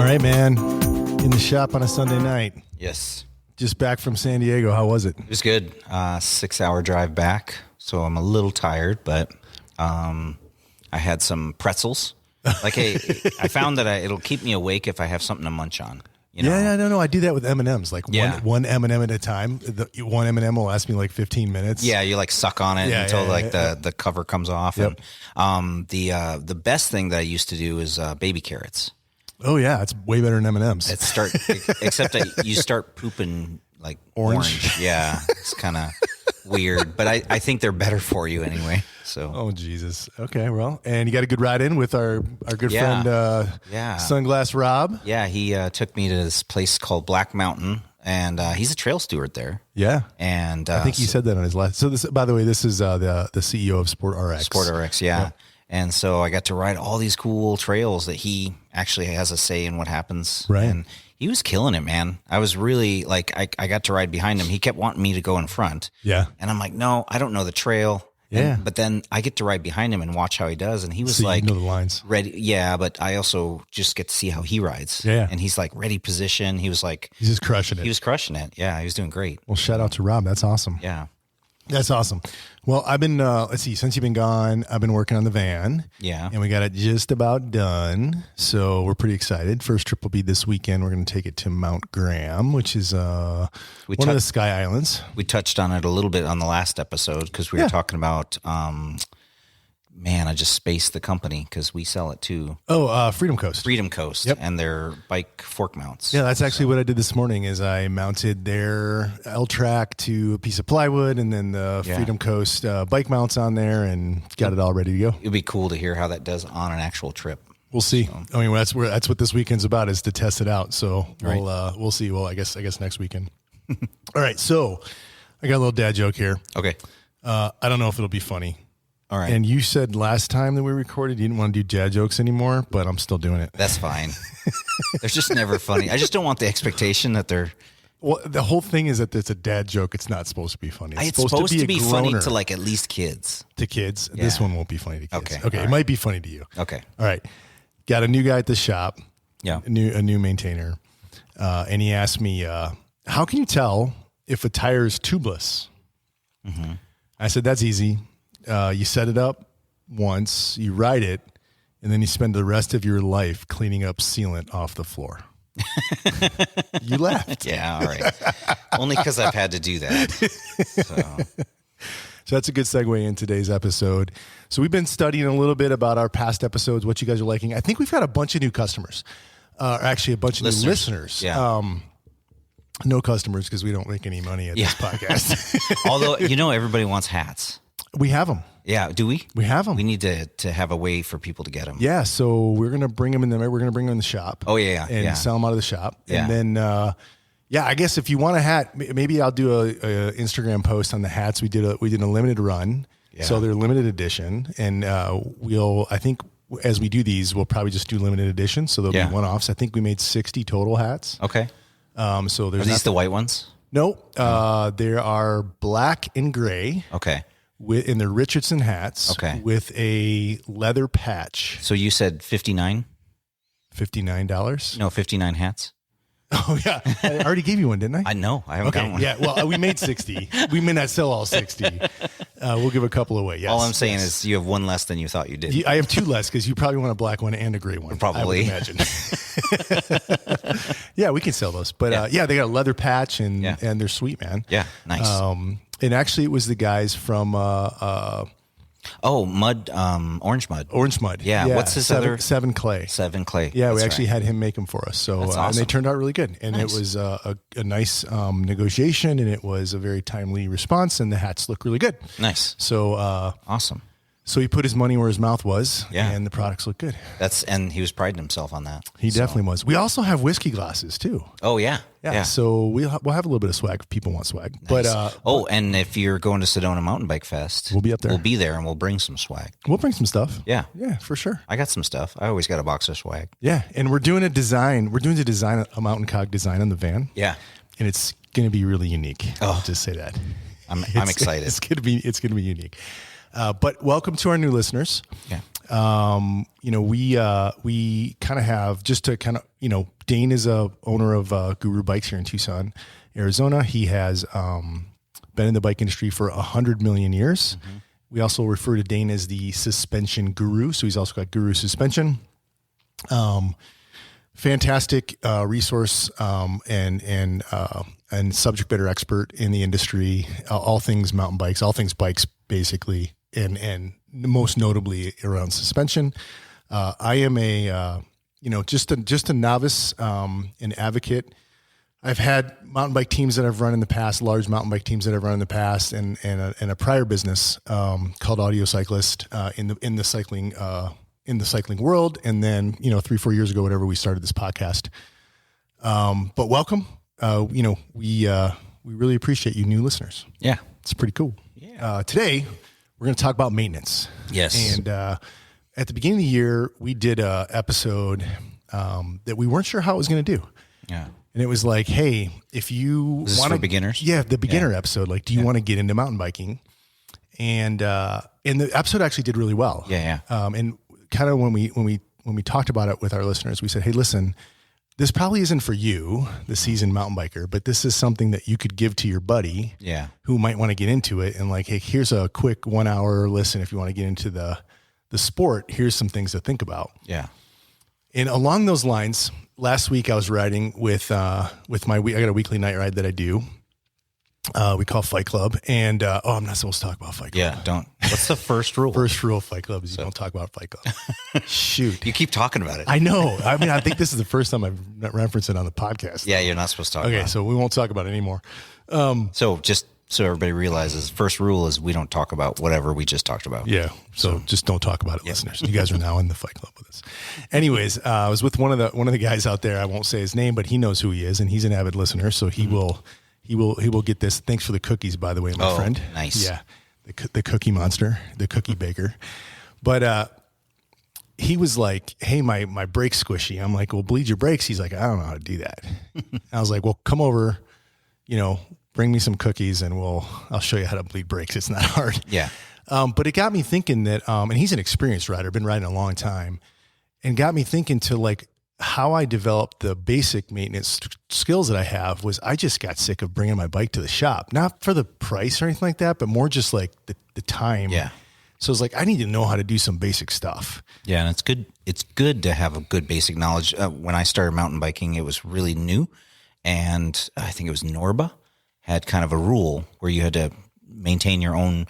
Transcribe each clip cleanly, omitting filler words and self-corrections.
right, man. In the shop on a Sunday night. Yes. Just back from San Diego. How was it? It was good. 6-hour drive back, so I'm a little tired, but I had some pretzels. Like, hey, I found that it'll keep me awake if I have something to munch on. You know? Yeah, no. I do that with M&Ms. Like one M&M at a time. One M&M will last me like 15 minutes. Yeah, you like suck on it until the cover comes off. Yep. And the best thing that I used to do is baby carrots. Oh yeah, it's way better than M&Ms. Except that you start pooping like orange. Yeah, it's kind of weird, but I think they're better for you anyway. So. Oh Jesus. Okay, well, and you got a good ride in with our good friend Sunglass Rob. Yeah, he took me to this place called Black Mountain, and he's a trail steward there. Yeah, and I think he said that on his last. So this, by the way, this is the CEO of Sport RX. Sport RX, yeah. And so I got to ride all these cool trails that he actually has a say in what happens. Right. And he was killing it, man. I was really like, I got to ride behind him. He kept wanting me to go in front. Yeah. And I'm like, no, I don't know the trail. Yeah. But then I get to ride behind him and watch how he does. And he was so like, you know the lines. Ready. Yeah. But I also just get to see how he rides. Yeah. And he's like ready position. He was like, he's just crushing it. He was crushing it. Yeah. He was doing great. Well, shout out to Rob. That's awesome. Yeah. That's awesome. Well, I've been, let's see, since you've been gone, I've been working on the van. Yeah. And we got it just about done. So we're pretty excited. First trip will be this weekend. We're going to take it to Mount Graham, which is one of the Sky Islands. We touched on it a little bit on the last episode because we were talking about, I just spaced the company because we sell it too. Oh, Freedom Coast. Freedom Coast and their bike fork mounts. Yeah, that's actually what I did this morning is I mounted their L-Track to a piece of plywood and then the Freedom Coast bike mounts on there and got it all ready to go. It'd be cool to hear how that does on an actual trip. We'll see. So. I mean, that's what this weekend's about is to test it out. So we'll see. Well, I guess next weekend. All right. So I got a little dad joke here. Okay. I don't know if it'll be funny. All right. And you said last time that we recorded you didn't want to do dad jokes anymore, but I'm still doing it. That's fine. They're just never funny. I just don't want the expectation that they're... Well, the whole thing is that it's a dad joke. It's not supposed to be funny. It's supposed to be funny to like at least kids. To kids. Yeah. This one won't be funny to kids. Okay. It might be funny to you. Okay. All right. Got a new guy at the shop. Yeah. A new maintainer. And he asked me, how can you tell if a tire is tubeless? Mm-hmm. I said, that's easy. You set it up once, you ride it, and then you spend the rest of your life cleaning up sealant off the floor. You laughed. Yeah, all right. Only because I've had to do that. So that's a good segue in today's episode. So we've been studying a little bit about our past episodes, what you guys are liking. I think we've got a bunch of new customers, actually a bunch of new listeners. Yeah. No customers because we don't make any money at this podcast. Although, everybody wants hats. We have them. Yeah. Do we? We have them. We need to have a way for people to get them. Yeah. So we're going to bring them in we're going to bring them in the shop. Oh yeah. And sell them out of the shop. Yeah. And then, I guess if you want a hat, maybe I'll do a Instagram post on the hats. We did a limited run. Yeah. So they're limited edition. And, I think as we do these, we'll probably just do limited edition. So there'll be one-offs. I think we made 60 total hats. Okay. So there's Are these the white ones? No, there are black and gray. Okay. In the Richardson hats. Okay. With a leather patch. So you said $59? $59? No, 59 hats. Oh yeah, I already gave you one, didn't I? I know. I haven't got one. Yeah, well, we made 60. We may not sell all 60. We'll give a couple away. Yes. All I'm saying is you have one less than you thought you did. I have two less because you probably want a black one and a gray one. Probably. I would imagine. Yeah, we can sell those. But they got a leather patch and they're sweet, man. Yeah, nice. And actually, it was the guys from Mud, Orange Mud. Orange Mud. Yeah. What's his other? Seven Clay. Seven Clay. Yeah, we actually had him make them for us. So awesome. And they turned out really good. And it was a nice negotiation, and it was a very timely response, and the hats look really good. Nice. So awesome. So he put his money where his mouth was, and the products look good. And he was priding himself on that. He definitely was. We also have whiskey glasses too. Oh yeah. So we'll have a little bit of swag if people want swag. Nice. But and if you're going to Sedona Mountain Bike Fest, we'll be up there. We'll be there, and we'll bring some swag. We'll bring some stuff. Yeah, for sure. I got some stuff. I always got a box of swag. Yeah, and we're doing a design. We're doing a Mountain Cog design on the van. Yeah, and it's going to be really unique. I'll just say that. I'm excited. It's going to be unique. But welcome to our new listeners. Yeah. We kind of have just to kind of, Dane is a owner of Guru Bikes here in Tucson, Arizona. He has been in the bike industry for 100 million years. Mm-hmm. We also refer to Dane as the suspension guru. So he's also got Guru Suspension. Fantastic resource and subject matter expert in the industry, all things mountain bikes, all things bikes basically, and most notably around suspension. I am just a novice, an advocate. I've had mountain bike teams that I've run in the past, large mountain bike teams that I've run in the past, and a prior business called Audio Cyclist in the cycling world. And then 3-4 years ago, whatever, we started this podcast. But welcome. We really appreciate you new listeners. Yeah, it's pretty cool. Yeah. Today we're going to talk about maintenance. Yes. And at the beginning of the year, we did a episode that we weren't sure how it was going to do. Yeah. And it was like, hey, if you want to beginners, the beginner episode, like, do you want to get into mountain biking? And the episode actually did really well. Yeah. And kind of when we talked about it with our listeners, we said, hey, listen, this probably isn't for you, the seasoned mountain biker, but this is something that you could give to your buddy, who might want to get into it. And like, hey, here's a quick 1 hour listen. If you want to get into the sport, here's some things to think about. Yeah. And along those lines, last week I was riding with I got a weekly night ride that I do. We call Fight Club, and I'm not supposed to talk about Fight Club. Yeah, don't. What's the first rule? First rule of Fight Club is you don't talk about Fight Club. Shoot, you keep talking about it. I know. I mean, I think this is the first time I've referenced it on the podcast. Yeah, you're not supposed to talk. Okay, about so we won't talk about it anymore. So just so everybody realizes, first rule is we don't talk about whatever we just talked about. Yeah, so just don't talk about it, listeners. You guys are now in the Fight Club with us. Anyways, I was with one of the guys out there. I won't say his name, but he knows who he is, and he's an avid listener, so he will. He will get this. Thanks for the cookies, by the way, my friend. Nice. Yeah, the cookie monster, the cookie baker. But he was like, "Hey, my brake's squishy." I'm like, "Well, bleed your brakes." He's like, "I don't know how to do that." I was like, "Well, come over, bring me some cookies, and I'll show you how to bleed brakes. It's not hard." Yeah. But it got me thinking that, and he's an experienced rider, been riding a long time, and got me thinking to like. How I developed the basic maintenance skills that I have was I just got sick of bringing my bike to the shop, not for the price or anything like that, but more just like the time. Yeah. So it's like, I need to know how to do some basic stuff. Yeah. And it's good. It's good to have a good basic knowledge. When I started mountain biking, it was really new. And I think it was Norba had kind of a rule where you had to maintain your own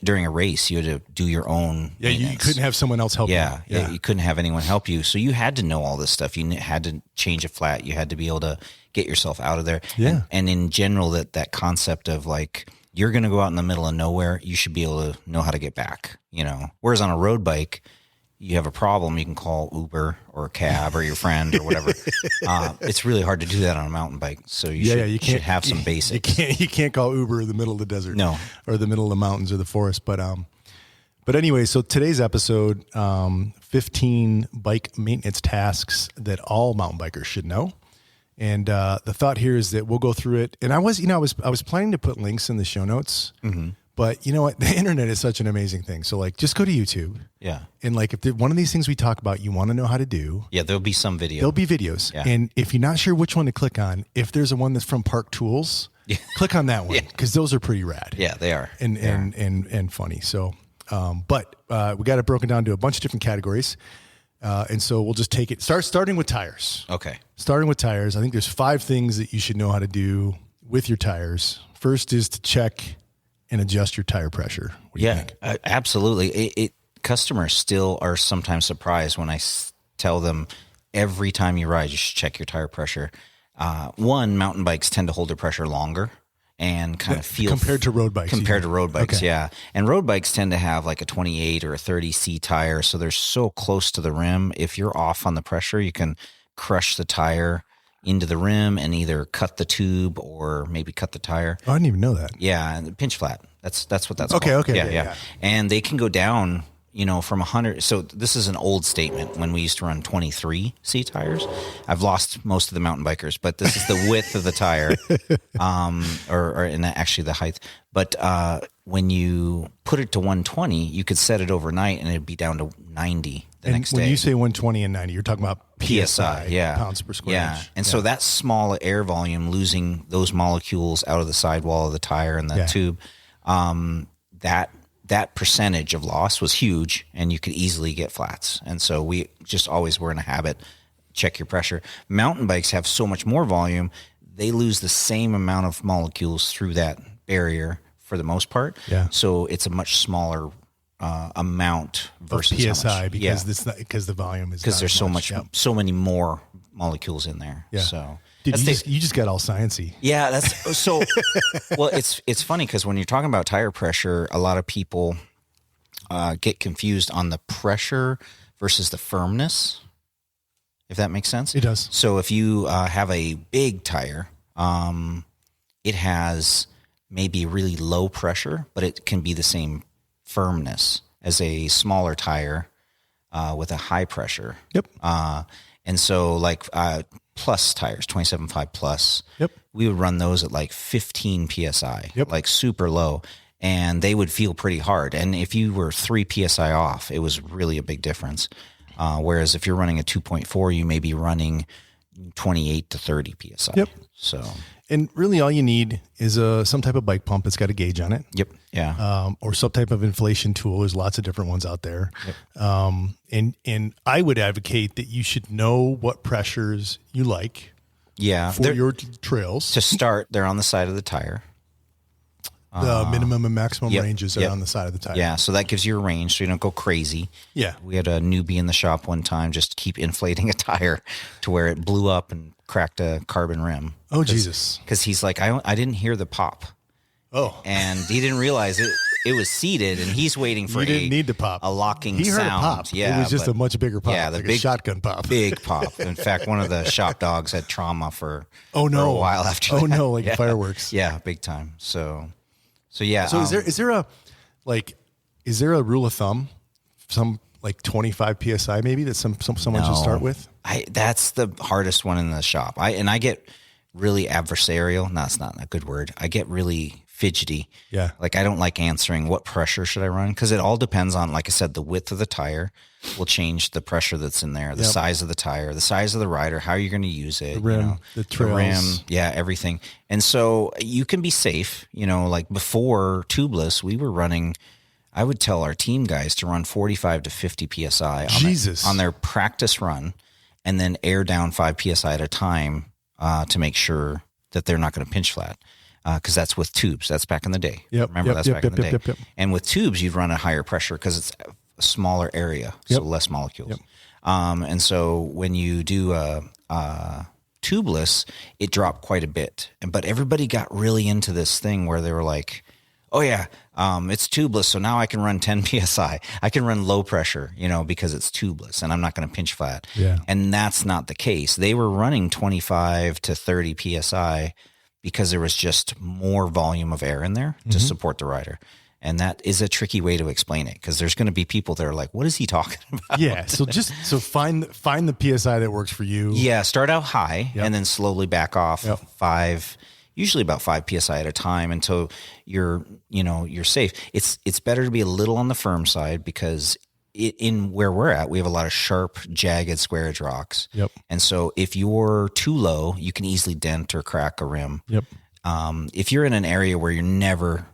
during a race. You had to do your own. Yeah, you couldn't have someone else help you. Yeah, you couldn't have anyone help you. So you had to know all this stuff. You had to change a flat. You had to be able to get yourself out of there. Yeah, and in general, that concept of like you're going to go out in the middle of nowhere, you should be able to know how to get back. Whereas on a road bike, you have a problem, you can call Uber or a cab or your friend or whatever. It's really hard to do that on a mountain bike. So you should have some basics. You can't call Uber in the middle of the desert, no, or the middle of the mountains or the forest. But anyway, so today's episode, 15 bike maintenance tasks that all mountain bikers should know. And the thought here is that we'll go through it. And I was planning to put links in the show notes. Mm-hmm. But you know what? The internet is such an amazing thing. So like, just go to YouTube. Yeah. And like, if one of these things we talk about, you want to know how to do. Yeah. There'll be some video. There'll be videos. Yeah. And if you're not sure which one to click on, if there's a one that's from Park Tools, click on that one. Cause those are pretty rad. Yeah, they are. And funny. So, but we got it broken down to a bunch of different categories. And so we'll just take it, starting with tires. Okay. Starting with tires. I think there's 5 things that you should know how to do with your tires. First is to check and adjust your tire pressure. What do you think? Absolutely. Customers still are sometimes surprised when I tell them every time you ride, you should check your tire pressure. Mountain bikes tend to hold their pressure longer and kind of feel compared to road bikes. Okay. Yeah. And road bikes tend to have like a 28 or a 30C tire. So they're so close to the rim. If you're off on the pressure, you can crush the tire into the rim and either cut the tube or maybe cut the tire. Oh, I didn't even know that. Yeah, and pinch flat. That's what that's okay, called. Okay. Yeah. And they can go down, from 100. So this is an old statement when we used to run 23C tires. I've lost most of the mountain bikers, but this is the width of the tire, and actually the height. But when you put it to 120, you could set it overnight and it'd be down to 90 the And next when day. you say 120 and 90, you're talking about PSI, yeah, pounds per square inch. And so that small air volume, losing those molecules out of the sidewall of the tire and the tube, that percentage of loss was huge, and you could easily get flats. And so we just always were in a habit, check your pressure. Mountain bikes have so much more volume, they lose the same amount of molecules through that barrier for the most part. Yeah. So it's a much smaller amount versus of PSI much, because the volume is because there's so much, Yep. so many more molecules in there. Yeah. So Dude, that's you just got all sciencey. yeah, that's so. Well, it's funny because when you're talking about tire pressure, a lot of people get confused on the pressure versus the firmness. If that makes sense, It does. So if you have a big tire, it has maybe really low pressure, but it can be the same firmness as a smaller tire with a high pressure. Yep. And so like plus tires, 27.5 plus, Yep. we would run those at like 15 PSI, Yep. like super low, and they would feel pretty hard. And if you were 3 PSI off, it was really a big difference. Whereas if you're running a 2.4, you may be running 28 to 30 PSI. Yep. So, And really all you need is some type of bike pump that's got a gauge on it. yep. Yeah. Or some type of inflation tool. There's lots of different ones out there. Yep. And I would advocate that you should know what pressures you like Yeah. for your trails. To start, they're on the side of the tire. The minimum and maximum Yep, ranges are yep. on the side of the tire. Yeah. So that gives you a range so you don't go crazy. Yeah. We had a newbie in the shop one time just keep inflating a tire to where it blew up and cracked a carbon rim. Oh, Jesus. Because he's like, I didn't hear the pop. Oh. And he didn't realize it was seated, and he's waiting for You didn't need to pop. a locking He heard sound. a pop. Yeah, It was just but- a much bigger pop. Yeah, the like a big shotgun pop. Big pop. In fact, one of the shop dogs had trauma for Oh, no. for a while after. Oh, that. no, like Yeah. fireworks. Yeah, big time. So yeah. So is there a rule of thumb, some like 25 PSI maybe that someone should start with? That's the hardest one in the shop. I get really adversarial. No, it's not a good word. I get really fidgety. Yeah. Like I don't like answering what pressure should I run, because it all depends on, like I said, the width of the tire will change the pressure that's in there, the Yep. size of the tire, the size of the rider, how you're going to use it, The rim, the trails. rim, yeah, everything. And so you can be safe, like before tubeless, we were running, I would tell our team guys to run 45 to 50 PSI Jesus. on their practice run, and then air down 5 PSI at a time to make sure that they're not going to pinch flat. Because that's with tubes. That's back in the day. Yep, Remember, yep, that's yep, back yep, in the yep, day. yep, yep. And with tubes, you'd run a higher pressure because it's a smaller area, so Yep. less molecules. Yep. And so when you do tubeless, it dropped quite a bit. But everybody got really into this thing where they were like, oh, yeah, it's tubeless, so now I can run 10 PSI. I can run low pressure, because it's tubeless, and I'm not going to pinch flat. Yeah. And that's not the case. They were running 25 to 30 PSI because there was just more volume of air in there to support the rider. And that is a tricky way to explain it, because there's going to be people that are like, what is he talking about? Yeah. So find the PSI that works for you. Yeah, start out high Yep. and then slowly back off Yep. 5, usually about 5 PSI at a time until you're safe. It's better to be a little on the firm side, because in where we're at, we have a lot of sharp, jagged square edge rocks. Yep. And so if you're too low, you can easily dent or crack a rim. Yep. If you're in an area where you're never,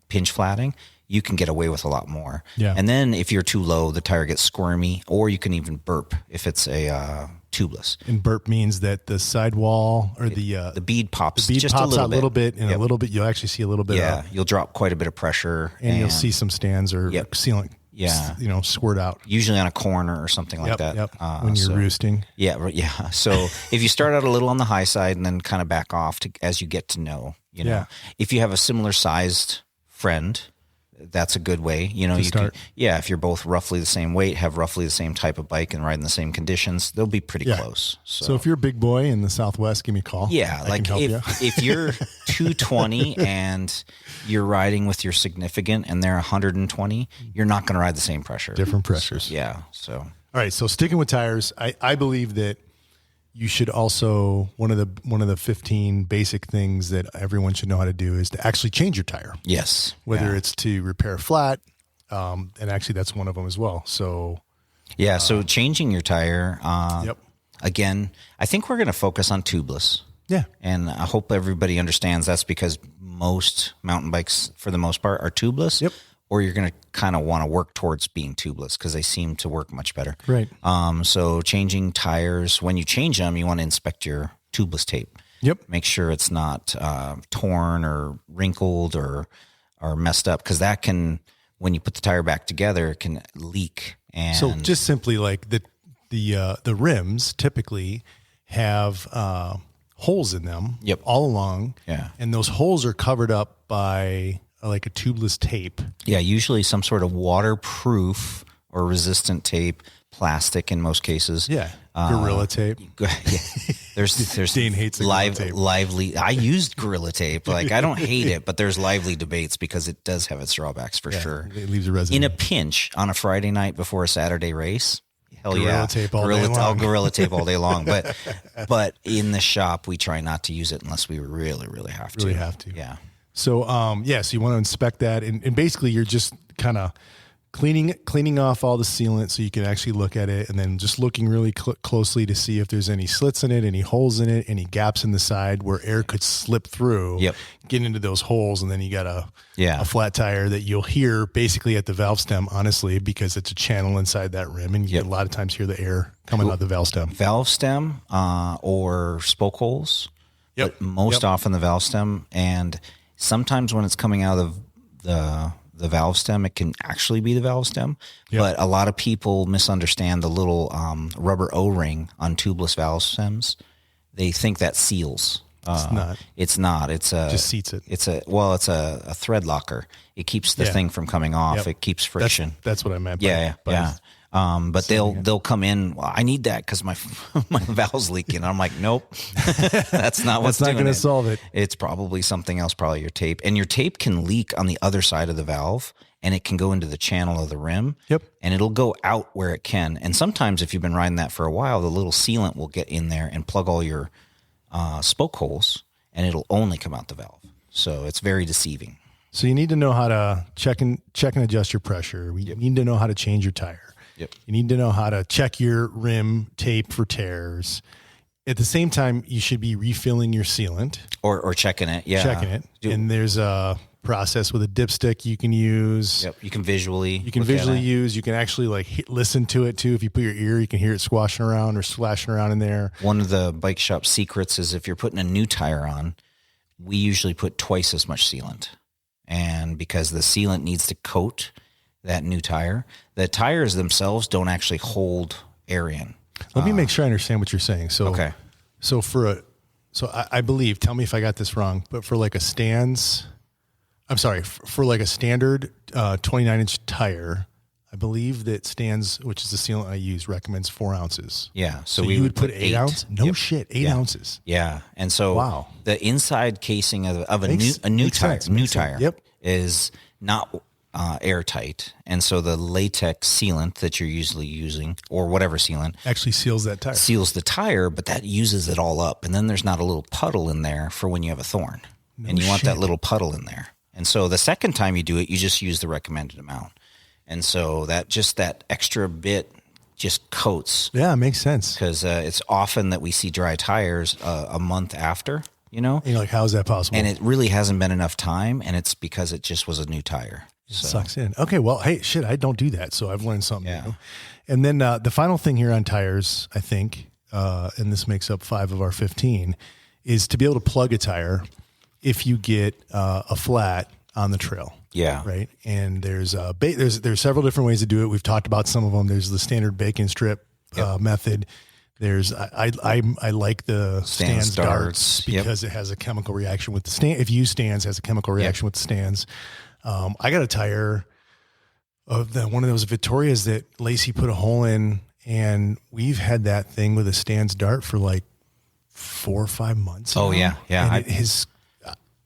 pinch flatting, you can get away with a lot more. Yeah. And then if you're too low, the tire gets squirmy, or you can even burp if it's a tubeless. And burp means that the sidewall or the bead pops bead just pops a out a little bit, and Yep. a little bit you'll actually see a little bit Yeah, of, you'll drop quite a bit of pressure, and you'll see some stands or Yep. sealant Yeah. squirt out. usually on a corner or something like Yep, that. yep. When you're roosting. Yeah. So if you start out a little on the high side and then kind of back off as you get to know, Yeah. if you have a similar sized friend, that's a good way. You start. if you're both roughly the same weight, have roughly the same type of bike, and ride in the same conditions, they'll be pretty Yeah. close. So if you're a big boy in the Southwest, give me a call. Yeah, I like can help you. if you're 220 and you're riding with your significant and they're 120, you're not going to ride the same pressure. Different pressures. Yeah. So All right. So sticking with tires, I believe that you should also, one of the 15 basic things that everyone should know how to do is to actually change your tire, yes, whether yeah. it's to repair a flat, And actually that's one of them as well. So yeah. So changing your tire, yep. Again, I think we're going to focus on tubeless. Yeah. And I hope everybody understands that's because most mountain bikes, for the most part, are tubeless. Yep. Or you're going to kind of want to work towards being tubeless because they seem to work much better. Right. So changing tires, when you change them, you want to inspect your tubeless tape. Yep. Make sure it's not torn or wrinkled or messed up because that can, when you put the tire back together, it can leak. And so just simply like the rims typically have holes in them. Yep. All along. Yeah. And those holes are covered up by like a tubeless tape. Yeah, usually some sort of waterproof or resistant tape, plastic in most cases. Yeah. Gorilla tape. Yeah. There's Dane hates the Gorilla tape. lively. I used Gorilla tape. Like I don't hate it, but there's lively debates because it does have its drawbacks for sure. It leaves a residue. In a pinch on a Friday night before a Saturday race. Hell Gorilla yeah. tape all day long. I'll Gorilla tape all day long. But in the shop, we try not to use it unless we really, really have to. Really have to. Yeah. So, so you want to inspect that. And basically you're just kind of cleaning off all the sealant so you can actually look at it, and then just looking really closely to see if there's any slits in it, any holes in it, any gaps in the side where air could slip through, get into those holes. And then you got a flat tire that you'll hear basically at the valve stem, honestly, because it's a channel inside that rim, and you a lot of times hear the air coming out the valve stem. Valve stem or spoke holes. But most often the valve stem, and sometimes when it's coming out of the valve stem, it can actually be the valve stem. But a lot of people misunderstand the little rubber O-ring on tubeless valve stems. They think that seals. It's not. It's just seats it. It's a thread locker. It keeps the thing from coming off. It keeps friction. That's what I meant. Yeah. But they'll come in. Well, I need that because my valve's leaking. And I'm like, nope, that's not what's not going to solve it. It's probably something else, probably your tape. And your tape can leak on the other side of the valve, and it can go into the channel of the rim. Yep. And it'll go out where it can. And sometimes if you've been riding that for a while, the little sealant will get in there and plug all your spoke holes, and it'll only come out the valve. So it's very deceiving. So you need to know how to check and adjust your pressure. You need to know how to change your tire. Yep. You need to know how to check your rim tape for tears. At the same time, you should be refilling your sealant. Or checking it. Yeah. Checking it. And there's a process with a dipstick you can use. Yep. You can visually use. You can actually listen to it too. If you put your ear, you can hear it squashing around or splashing around in there. One of the bike shop secrets is if you're putting a new tire on, we usually put twice as much sealant. And because the sealant needs to coat that new tire, the tires themselves don't actually hold air in. Let me make sure I understand what you're saying. So, okay. So I believe, tell me if I got this wrong, but for like a standard 29-inch tire, I believe that Stans, which is the sealant I use, recommends 4 ounces. Yeah. So we would put 8 ounce? No shit, 8 ounces. Yeah. And so the inside casing of a new tire is not airtight, and so the latex sealant that you're usually using, or whatever sealant, actually seals the tire, but that uses it all up, and then there's not a little puddle in there for when you have a thorn, and you want that little puddle in there. And so the second time you do it, you just use the recommended amount, and so that extra bit just coats. Yeah, it makes sense, because it's often that we see dry tires a month after. And you're like, how is that possible? And it really hasn't been enough time, and it's because it just was a new tire. So. Sucks in. Okay, well, hey, shit, I don't do that, so I've learned something new. And then the final thing here on tires, I think, and this makes up 5 of our 15, is to be able to plug a tire if you get a flat on the trail. Yeah. Right. And there's several different ways to do it. We've talked about some of them. There's the standard bacon strip method. There's I like the Stans darts because it has a chemical reaction with the stand. If you use Stans, it has a chemical reaction with the Stans. I got a tire of one of those Vittorias that Lacey put a hole in, and we've had that thing with a Stans dart for like 4 or 5 months. Oh now. Yeah. And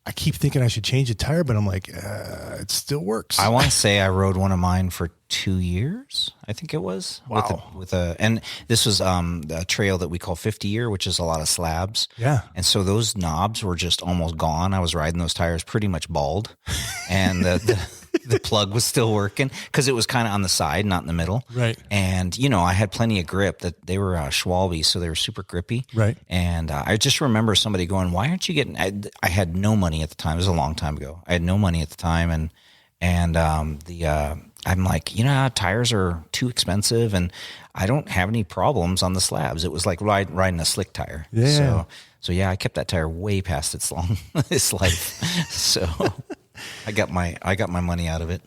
I keep thinking I should change the tire, but I'm like, it still works. I want to say I rode one of mine for 2 years. I think it was. Wow. And this was a trail that we call 50 year, which is a lot of slabs. Yeah. And so those knobs were just almost gone. I was riding those tires pretty much bald, and the the plug was still working because it was kind of on the side, not in the middle. Right. And, you know, I had plenty of grip. That they were Schwalbe, so they were super grippy. Right. And I just remember somebody going, why aren't you getting, I had no money at the time. It was a long time ago. I had no money at the time. And I'm like, you know, tires are too expensive and I don't have any problems on the slabs. It was like riding a slick tire. Yeah. So yeah, I kept that tire way past its life. So I got my money out of it.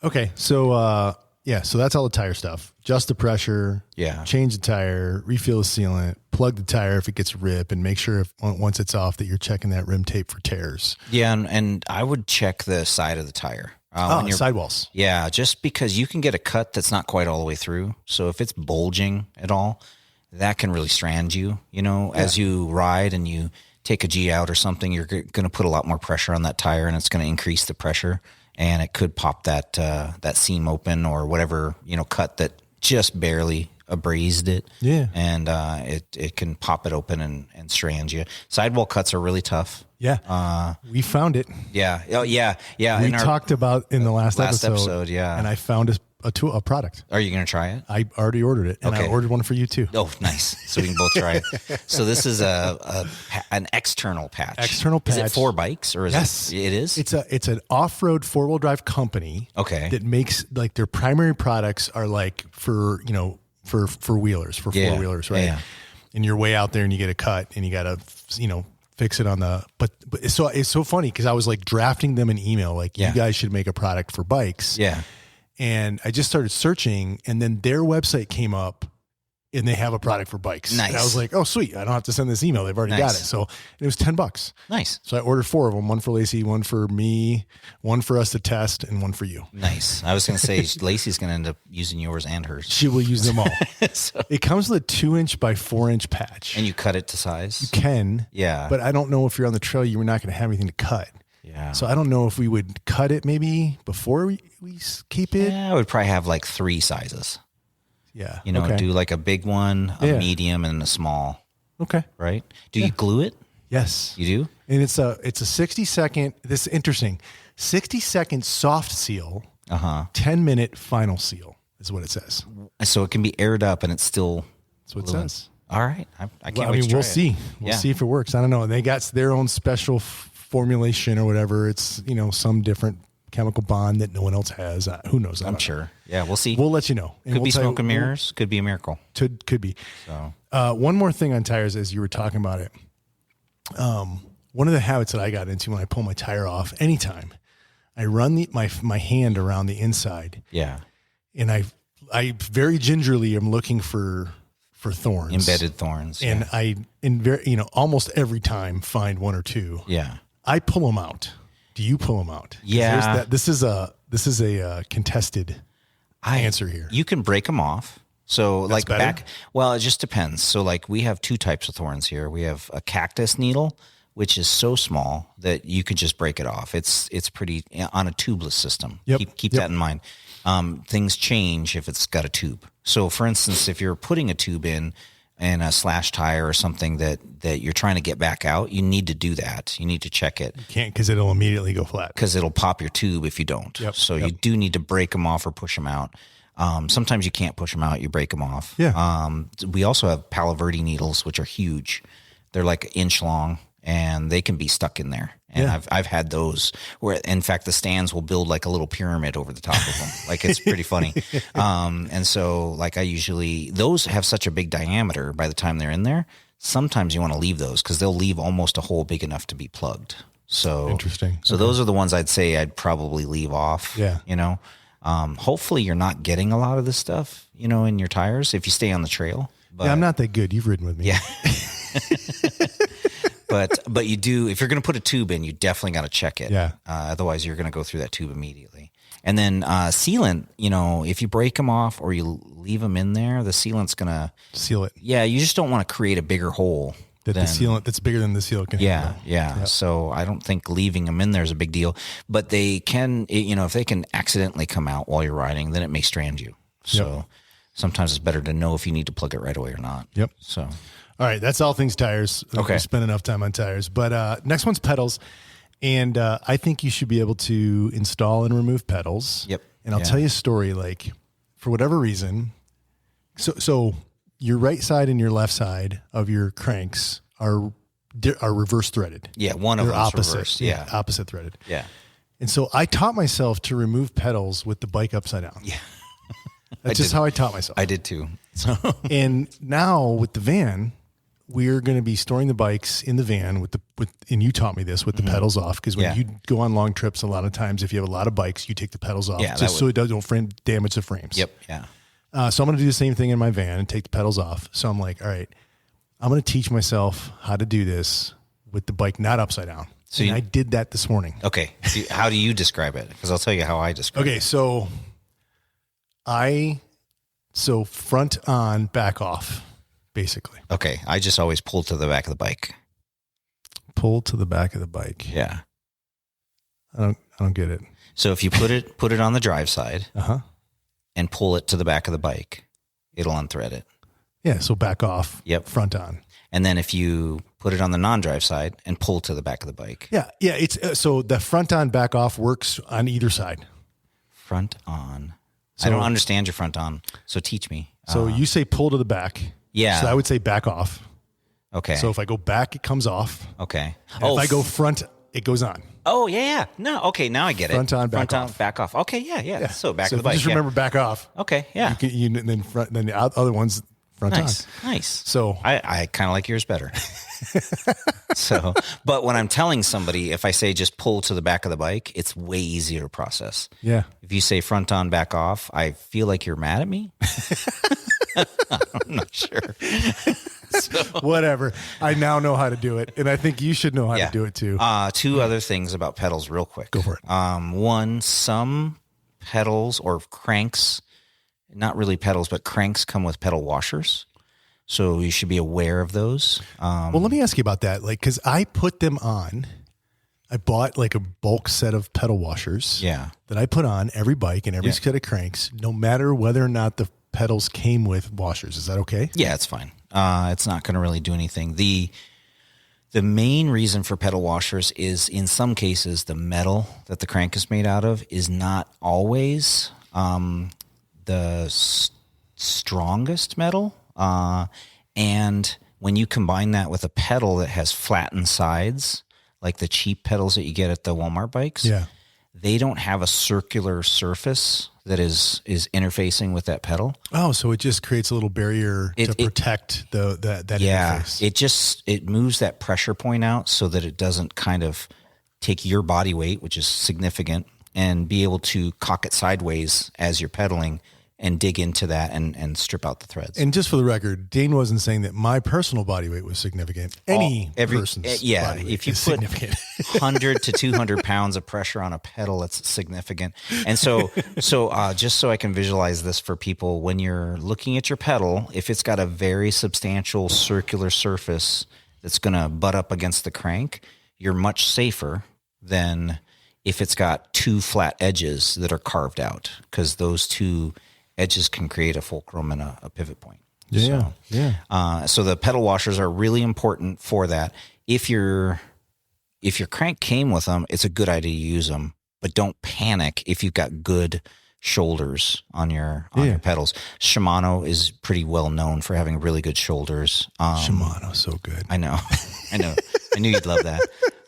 Okay. So, so that's all the tire stuff. Just the pressure. Yeah. Change the tire, refill the sealant, plug the tire if it gets ripped, and make sure once it's off that you're checking that rim tape for tears. Yeah. And I would check the side of the tire. Sidewalls. Yeah. Just because you can get a cut that's not quite all the way through. So if it's bulging at all, that can really strand you, you know, as you ride and you take a G out or something, you're going to put a lot more pressure on that tire and it's going to increase the pressure and it could pop that seam open or whatever, you know, cut that just barely abrased it. Yeah. And it can pop it open and strand you. Sidewall cuts are really tough. Yeah. We found it. Yeah. Oh, yeah. Yeah. We talked about in the last episode. Yeah. And I found a product. Are you going to try it? I already ordered it, and I ordered one for you too. Oh, nice! So we can both try it. So this is an external patch. External patch. Is it for bikes or is it is? It's an off-road four-wheel drive company. Okay. That makes like their primary products are like for wheelers, for four-wheelers, right? Yeah. And you're way out there and you get a cut and you got to fix it on the but it's so funny because I was like drafting them an email like you guys should make a product for bikes. Yeah. And I just started searching and then their website came up and they have a product for bikes. Nice. And I was like, oh, sweet. I don't have to send this email. They've already got it. So it was $10. Nice. So I ordered 4 of them, one for Lacey, one for me, one for us to test, and one for you. Nice. I was going to say Lacey's going to end up using yours and hers. She will use them all. So. It comes with a 2-inch by 4-inch patch. And you cut it to size? You can. Yeah. But I don't know if you're on the trail, you're not going to have anything to cut. Yeah. So I don't know if we would cut it maybe before we keep it. Yeah, I would probably have like 3 sizes. Yeah. You know, do like a big one, a medium, and a small. Okay. Right? Do you glue it? Yes. You do? And it's a 60-second, this is interesting, 60-second soft seal, 10-minute final seal is what it says. So it can be aired up and it's still. That's what it says. All right. I can't wait to try we'll it. see. We'll see if it works. I don't know. They got their own special formulation or whatever. It's, some different chemical bond that no one else has. Who knows? I'm sure. Yeah, we'll see. We'll let you know. And could be smoke and mirrors. Could be a miracle. Could be. So one more thing on tires as you were talking about it. One of the habits that I got into when I pull my tire off anytime, I run my hand around the inside. Yeah. And I very gingerly am looking for thorns. Embedded thorns. And I almost every time find 1 or 2. Yeah. I pull them out. Do you pull them out? Yeah. This is a contested answer here. You can break them off. So That's better? it just depends. So like we have 2 types of thorns here. We have a cactus needle, which is so small that you could just break it off. It's pretty on a tubeless system. Yep. Keep that in mind. Things change if it's got a tube. So for instance, if you're putting a tube in a slash tire or something that you're trying to get back out, you need to do that. You need to check it. You can't because it'll immediately go flat. Because it'll pop your tube if you don't. Yep. So you do need to break them off or push them out. Sometimes you can't push them out. You break them off. Yeah. We also have Palo Verde needles, which are huge. They're like 1 inch long, and they can be stuck in there. And I've had those where, in fact, the stands will build like a little pyramid over the top of them. Like it's pretty funny. And so like those have such a big diameter by the time they're in there. Sometimes you want to leave those because they'll leave almost a hole big enough to be plugged. So interesting. So those are the ones I'd say I'd probably leave off. Yeah. Hopefully you're not getting a lot of this stuff, in your tires if you stay on the trail. But, I'm not that good. You've ridden with me. Yeah. But you do, if you're going to put a tube in, you definitely got to check it. Yeah. Otherwise you're going to go through that tube immediately. And then sealant, if you break them off or you leave them in there, the sealant's going to seal it. Yeah. You just don't want to create a bigger hole. The sealant that's bigger than the seal can handle. Yeah. Yep. So I don't think leaving them in there is a big deal, but they can, if they can accidentally come out while you're riding, then it may strand you. So sometimes it's better to know if you need to plug it right away or not. Yep. So. All right, that's all things tires. Okay. We spent enough time on tires. But next one's pedals. And I think you should be able to install and remove pedals. Yep. And I'll tell you a story, like for whatever reason. So your right side and your left side of your cranks are reverse threaded. Yeah. One of They're them is opposite. reversed. Yeah. Opposite threaded. Yeah. And so I taught myself to remove pedals with the bike upside down. Yeah. That's just how I taught myself. I did too. So And now with the van, we're going to be storing the bikes in the van and you taught me this with the pedals off. Because when you go on long trips, a lot of times, if you have a lot of bikes, you take the pedals off so it don't damage the frames. Yep. Yeah. So I'm going to do the same thing in my van and take the pedals off. So I'm like, all right, I'm going to teach myself how to do this with the bike not upside down. So I did that this morning. Okay. How do you describe it? Because I'll tell you how I describe it. Okay. So front on, back off, basically. Okay. I just always pull to the back of the bike. Pull to the back of the bike. Yeah. I don't get it. So if you put it on the drive side and pull it to the back of the bike, it'll unthread it. Yeah. So back off. Yep. Front on. And then if you put it on the non-drive side and pull to the back of the bike. Yeah. Yeah. It's so the front on, back off works on either side. Front on. I don't understand your front on. So teach me. So you say pull to the back. Yeah. So I would say back off. Okay. So if I go back, it comes off. Okay. And if I go front, it goes on. Oh yeah. No. Okay. Now I get Front it. on, back off. Back off. Okay. Yeah. So back of the bike. Just remember back off. Okay. Yeah. Then the other one's front on. Nice. So I kind of like yours better. So, but when I'm telling somebody, if I say just pull to the back of the bike, it's way easier to process. Yeah. If you say front on, back off, I feel like you're mad at me. I'm not sure. Whatever. I now know how to do it, and I think you should know how to do it too. Two other things about pedals real quick. Go for it. One, some pedals or cranks, not really pedals, but cranks come with pedal washers. So you should be aware of those. Well, let me ask you about that. Like, cause I put them on, I bought like a bulk set of pedal washers that I put on every bike and every set of cranks, no matter whether or not the pedals came with washers. Is that okay? Yeah, it's fine. It's not going to really do anything. The main reason for pedal washers is in some cases, the metal that the crank is made out of is not always the strongest metal. And when you combine that with a pedal that has flattened sides, like the cheap pedals that you get at the Walmart bikes, they don't have a circular surface that is interfacing with that pedal. Oh, so it just creates a little barrier to protect that interface. It moves that pressure point out so that it doesn't kind of take your body weight, which is significant, and be able to cock it sideways as you're pedaling and dig into that and strip out the threads. And just for the record, Dane wasn't saying that my personal body weight was significant. Any person's body weight if you is put significant. 100 to 200 pounds of pressure on a pedal, it's significant. And so just so I can visualize this for people, when you're looking at your pedal, if it's got a very substantial circular surface that's going to butt up against the crank, you're much safer than if it's got two flat edges that are carved out, because those two edges can create a fulcrum and a pivot point. So the pedal washers are really important for that. If your crank came with them, it's a good idea to use them, but don't panic if you've got good shoulders on your pedals. Shimano is pretty well known for having really good shoulders. Shimano's so good. I know. I knew you'd love that.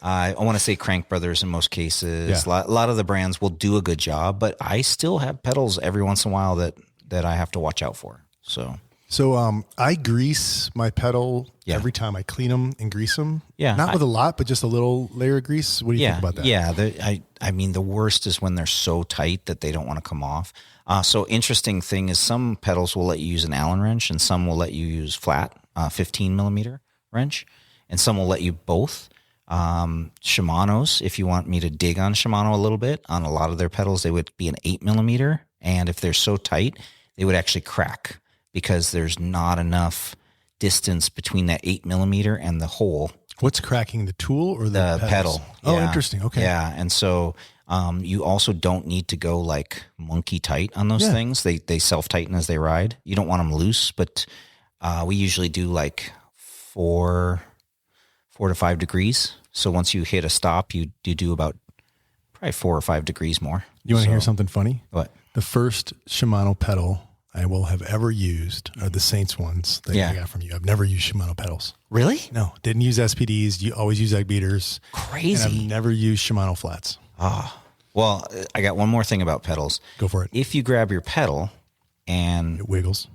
I want to say Crank Brothers in most cases. A lot of the brands will do a good job, but I still have pedals every once in a while that I have to watch out for. So I grease my pedal every time I clean them and grease them. Yeah. Not with a lot, but just a little layer of grease. What do you think about that? Yeah. I mean, the worst is when they're so tight that they don't want to come off. So interesting thing is some pedals will let you use an Allen wrench and some will let you use flat 15 millimeter wrench, and some will let you both. Shimano's, if you want me to dig on Shimano a little bit, on a lot of their pedals, they would be an 8 millimeter. And if they're so tight, they would actually crack because there's not enough distance between that 8 millimeter and the hole. What's cracking, the tool or the pedal? Oh, interesting. Okay. Yeah. And so, you also don't need to go like monkey tight on those things. They self-tighten as they ride. You don't want them loose, but, we usually do like 4 4 to 5 degrees. So once you hit a stop, you do about probably 4 or 5 degrees more. You want to hear something funny? What? The first Shimano pedal I will have ever used are the Saints ones that I got from you. I've never used Shimano pedals. Really? No, didn't use SPDs. You always use egg beaters. Crazy. And I've never used Shimano flats. Well, I got one more thing about pedals. Go for it. If you grab your pedal and It wiggles.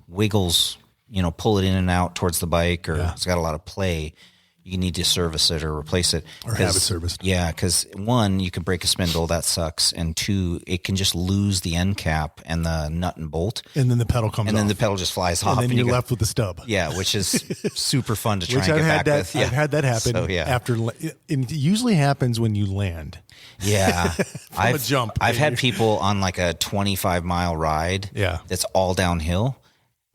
Pull it in and out towards the bike, or it's got a lot of play, you need to service it or replace it. Or have it serviced. Yeah, because 1, you can break a spindle, that sucks. And 2, it can just lose the end cap and the nut and bolt. And then the pedal comes off. And then the pedal just flies off. And then you're left with the stub. Yeah, which is super fun to try Which and I've get had back with. Yeah. I've had that happen after. It usually happens when you land. Yeah. A jump. I've had people on like a 25-mile ride that's all downhill.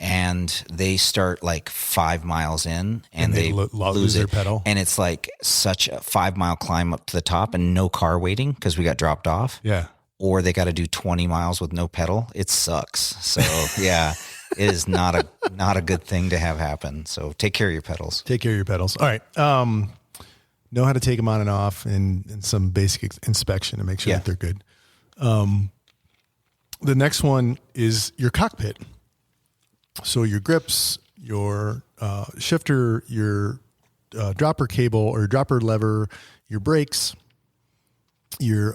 And they start like 5 miles in and they lose their pedal. And it's like such a 5-mile climb up to the top and no car waiting because we got dropped off. Yeah. Or they got to do 20 miles with no pedal. It sucks. So yeah, it is not a good thing to have happen. So take care of your pedals. Take care of your pedals. All right. Know how to take them on and off and some basic inspection to make sure that they're good. The next one is your cockpit. So your grips, your shifter, your dropper cable or dropper lever, your brakes, your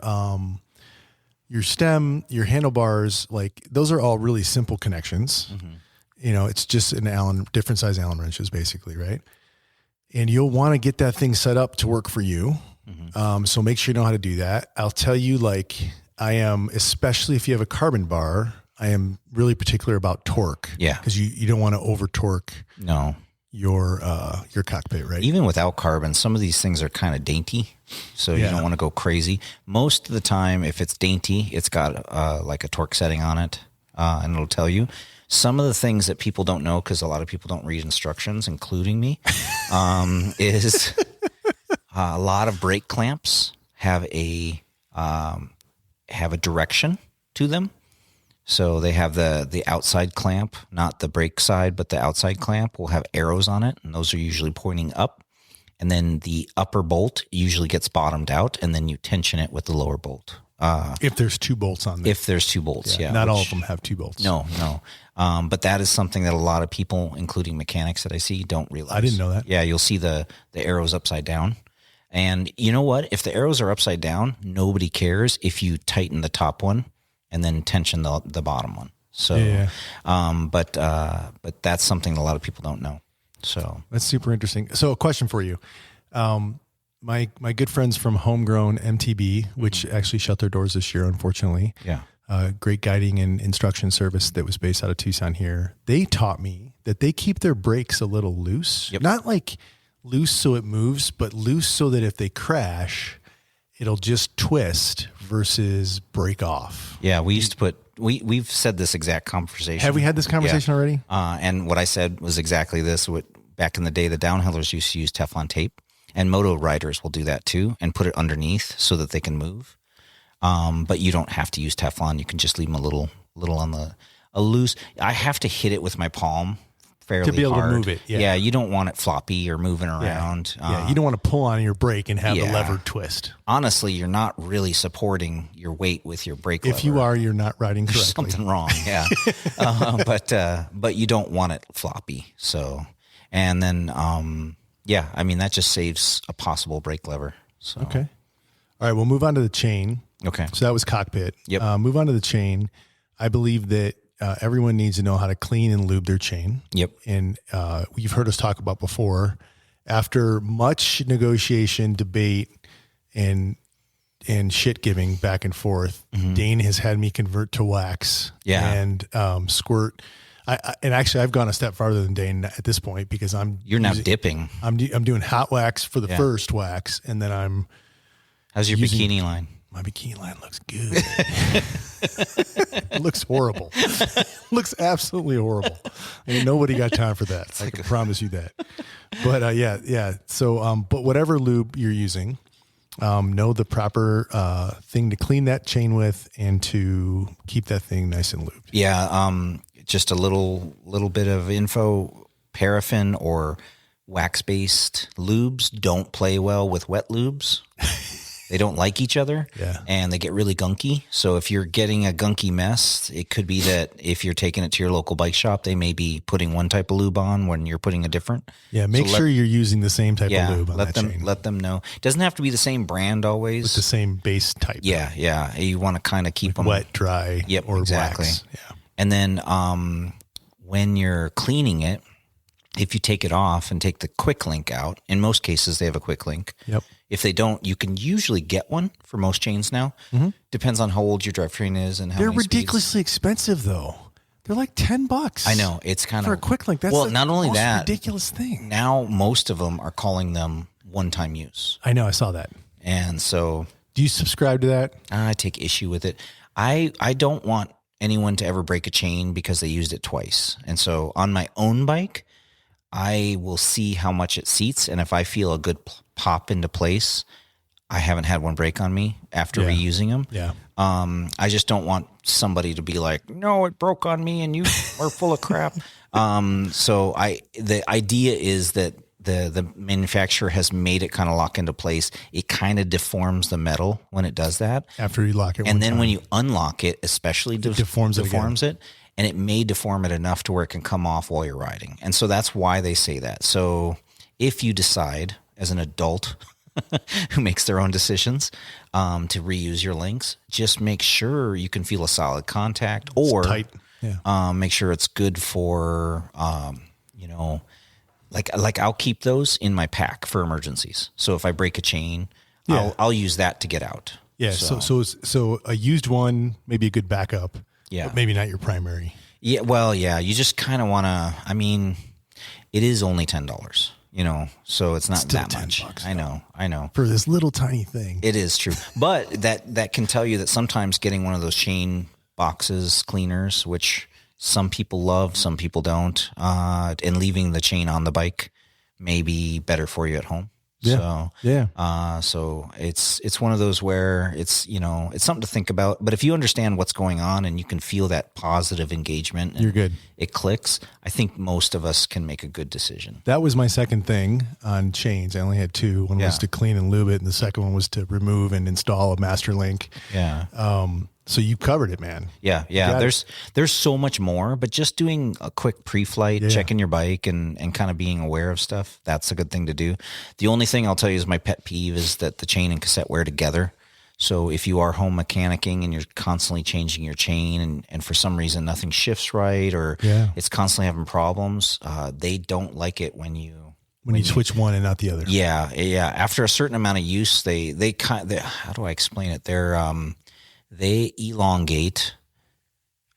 stem, your handlebars, like those are all really simple connections. Mm-hmm. It's just different size Allen wrenches basically, right? And you'll want to get that thing set up to work for you. Mm-hmm. So make sure you know how to do that. I'll tell you, I am, especially if you have a carbon bar, I am really particular about torque. Yeah. Because you don't want to over torque your cockpit, right? Even without carbon, some of these things are kind of dainty. So you don't want to go crazy. Most of the time, if it's dainty, it's got like a torque setting on it. And it'll tell you. Some of the things that people don't know, because a lot of people don't read instructions, including me, is a lot of brake clamps have a direction to them. So they have the outside clamp, not the brake side, but the outside clamp will have arrows on it, and those are usually pointing up. And then the upper bolt usually gets bottomed out, and then you tension it with the lower bolt. If there's 2 bolts on there. If there's 2 bolts, Not all of them have 2 bolts. No. But that is something that a lot of people, including mechanics that I see, don't realize. I didn't know that. Yeah, you'll see the arrows upside down. And you know what? If the arrows are upside down, nobody cares if you tighten the top one and then tension the bottom one. So, but that's something a lot of people don't know. So that's super interesting. So a question for you. My good friends from Homegrown MTB, which actually shut their doors this year, unfortunately. Yeah. Great guiding and instruction service that was based out of Tucson here. They taught me that they keep their brakes a little loose. Yep. Not like loose so it moves, but loose so that if they crash, it'll just twist versus break off. Yeah, we used to put, we've said this exact conversation. Have we had this conversation already? And what I said was exactly this. Back in the day, the downhillers used to use Teflon tape, and moto riders will do that too and put it underneath so that they can move. But you don't have to use Teflon. You can just leave them a little on a loose. I have to hit it with my palm fairly hard. To be able to move it. Yeah, you don't want it floppy or moving around. You don't want to pull on your brake and have the lever twist. Honestly, you're not really supporting your weight with your brake lever. If you are, you're not riding correctly. There's something wrong, yeah. But you don't want it floppy. So, and then, I mean, that just saves a possible brake lever. So. Okay. All right, we'll move on to the chain. Okay. So that was cockpit. Yep. Move on to the chain. I believe that everyone needs to know how to clean and lube their chain. Yep. And you've heard us talk about before, after much negotiation, debate, and shit giving back and forth, Dane has had me convert to wax and squirt. And actually, I've gone a step farther than Dane at this point because You're now dipping. I'm doing hot wax for the first wax, and then How's your bikini line? My bikini line looks good. It looks horrible. Looks absolutely horrible. Ain't nobody got time for that. I can promise you that. But yeah. So, but whatever lube you're using, know the proper thing to clean that chain with and to keep that thing nice and lubed. Yeah. Just a little bit of info. Paraffin or wax-based lubes don't play well with wet lubes. They don't like each other, and they get really gunky. So if you're getting a gunky mess, it could be that if you're taking it to your local bike shop, they may be putting one type of lube on when you're putting a different. Yeah, make sure you're using the same type of lube on that chain. Let them know. It doesn't have to be the same brand always. With the same base type. Yeah. You want to kind of keep them wet, dry, or exactly. wax. Yeah. And then when you're cleaning it, if you take it off and take the quick link out, in most cases they have a quick link. Yep. If they don't, you can usually get one for most chains now. Mm-hmm. Depends on how old your drivetrain is and how they're many ridiculously expensive though. They're like $10. I know, it's kind for of a quick link. That's not only that ridiculous thing. Now most of them are calling them one-time use. I know, I saw that. And so, do you subscribe to that? I take issue with it. I don't want anyone to ever break a chain because they used it twice. And so on my own bike, I will see how much it seats, and if I feel a good pop into place, I haven't had one break on me after reusing them. Yeah. I just don't want somebody to be like, no, it broke on me and you are full of crap. So the idea is that the manufacturer has made it kind of lock into place. It kind of deforms the metal when it does that. After you lock it, and then when you unlock it, especially deforms it. And it may deform it enough to where it can come off while you're riding. And so that's why they say that. So if you decide as an adult who makes their own decisions to reuse your links, just make sure you can feel a solid contact, or tight. Yeah. Make sure it's good for, like I'll keep those in my pack for emergencies. So if I break a chain, I'll use that to get out. Yeah. So a used one, maybe a good backup. Yeah. But maybe not your primary. Yeah. Well, yeah. You just kind of want to, it is only $10, so it's not that much. $10, I know. For this little tiny thing. It is true. But that can tell you that sometimes getting one of those chain boxes cleaners, which some people love, some people don't, and leaving the chain on the bike may be better for you at home. Yeah. So it's one of those where it's something to think about. But if you understand what's going on and you can feel that positive engagement, and you're good. It clicks. I think most of us can make a good decision. That was my second thing on chains. I only had two. One was to clean and lube it, and the second one was to remove and install a master link. Yeah. So you covered it, man. Yeah. There's so much more, but just doing a quick pre-flight, checking your bike and kind of being aware of stuff, that's a good thing to do. The only thing I'll tell you is my pet peeve is that the chain and cassette wear together. So if you are home mechanicking and you're constantly changing your chain and for some reason nothing shifts right, or it's constantly having problems, they don't like it when you switch one and not the other. Yeah. After a certain amount of use, they how do I explain it? They elongate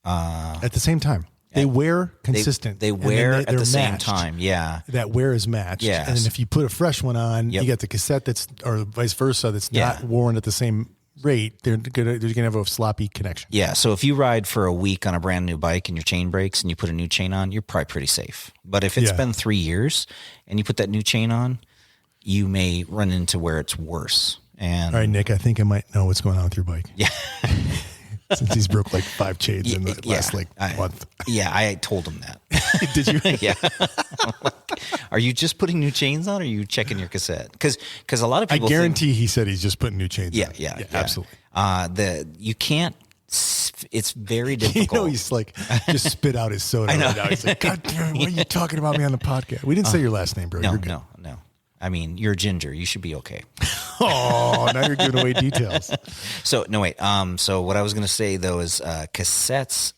at the same time. They wear consistent. They wear at the same matched. time. Yeah. That wear is matched. Yeah. And then if you put a fresh one on, you got the cassette or vice versa, that's not worn at the same rate. They're gonna have a sloppy connection. Yeah. So if you ride for a week on a brand new bike and your chain breaks and you put a new chain on, you're probably pretty safe. But if it's been 3 years and you put that new chain on, you may run into where it's worse. And all right, Nick, I think I might know what's going on with your bike. Yeah. Since he's broke like 5 chains in the last month. Yeah, I told him that. Did you? Yeah. Are you just putting new chains on, or are you checking your cassette? Because a lot of people I guarantee he said he's just putting new chains on. Yeah, absolutely. You can't. It's very difficult. He's like, just spit out his soda. I know. Right now. He's like, God damn, why are you talking about me on the podcast? We didn't say your last name, bro. No, You're good. No. I mean, you're a ginger. You should be okay. Oh, now you're giving away details. So what I was going to say though is cassettes.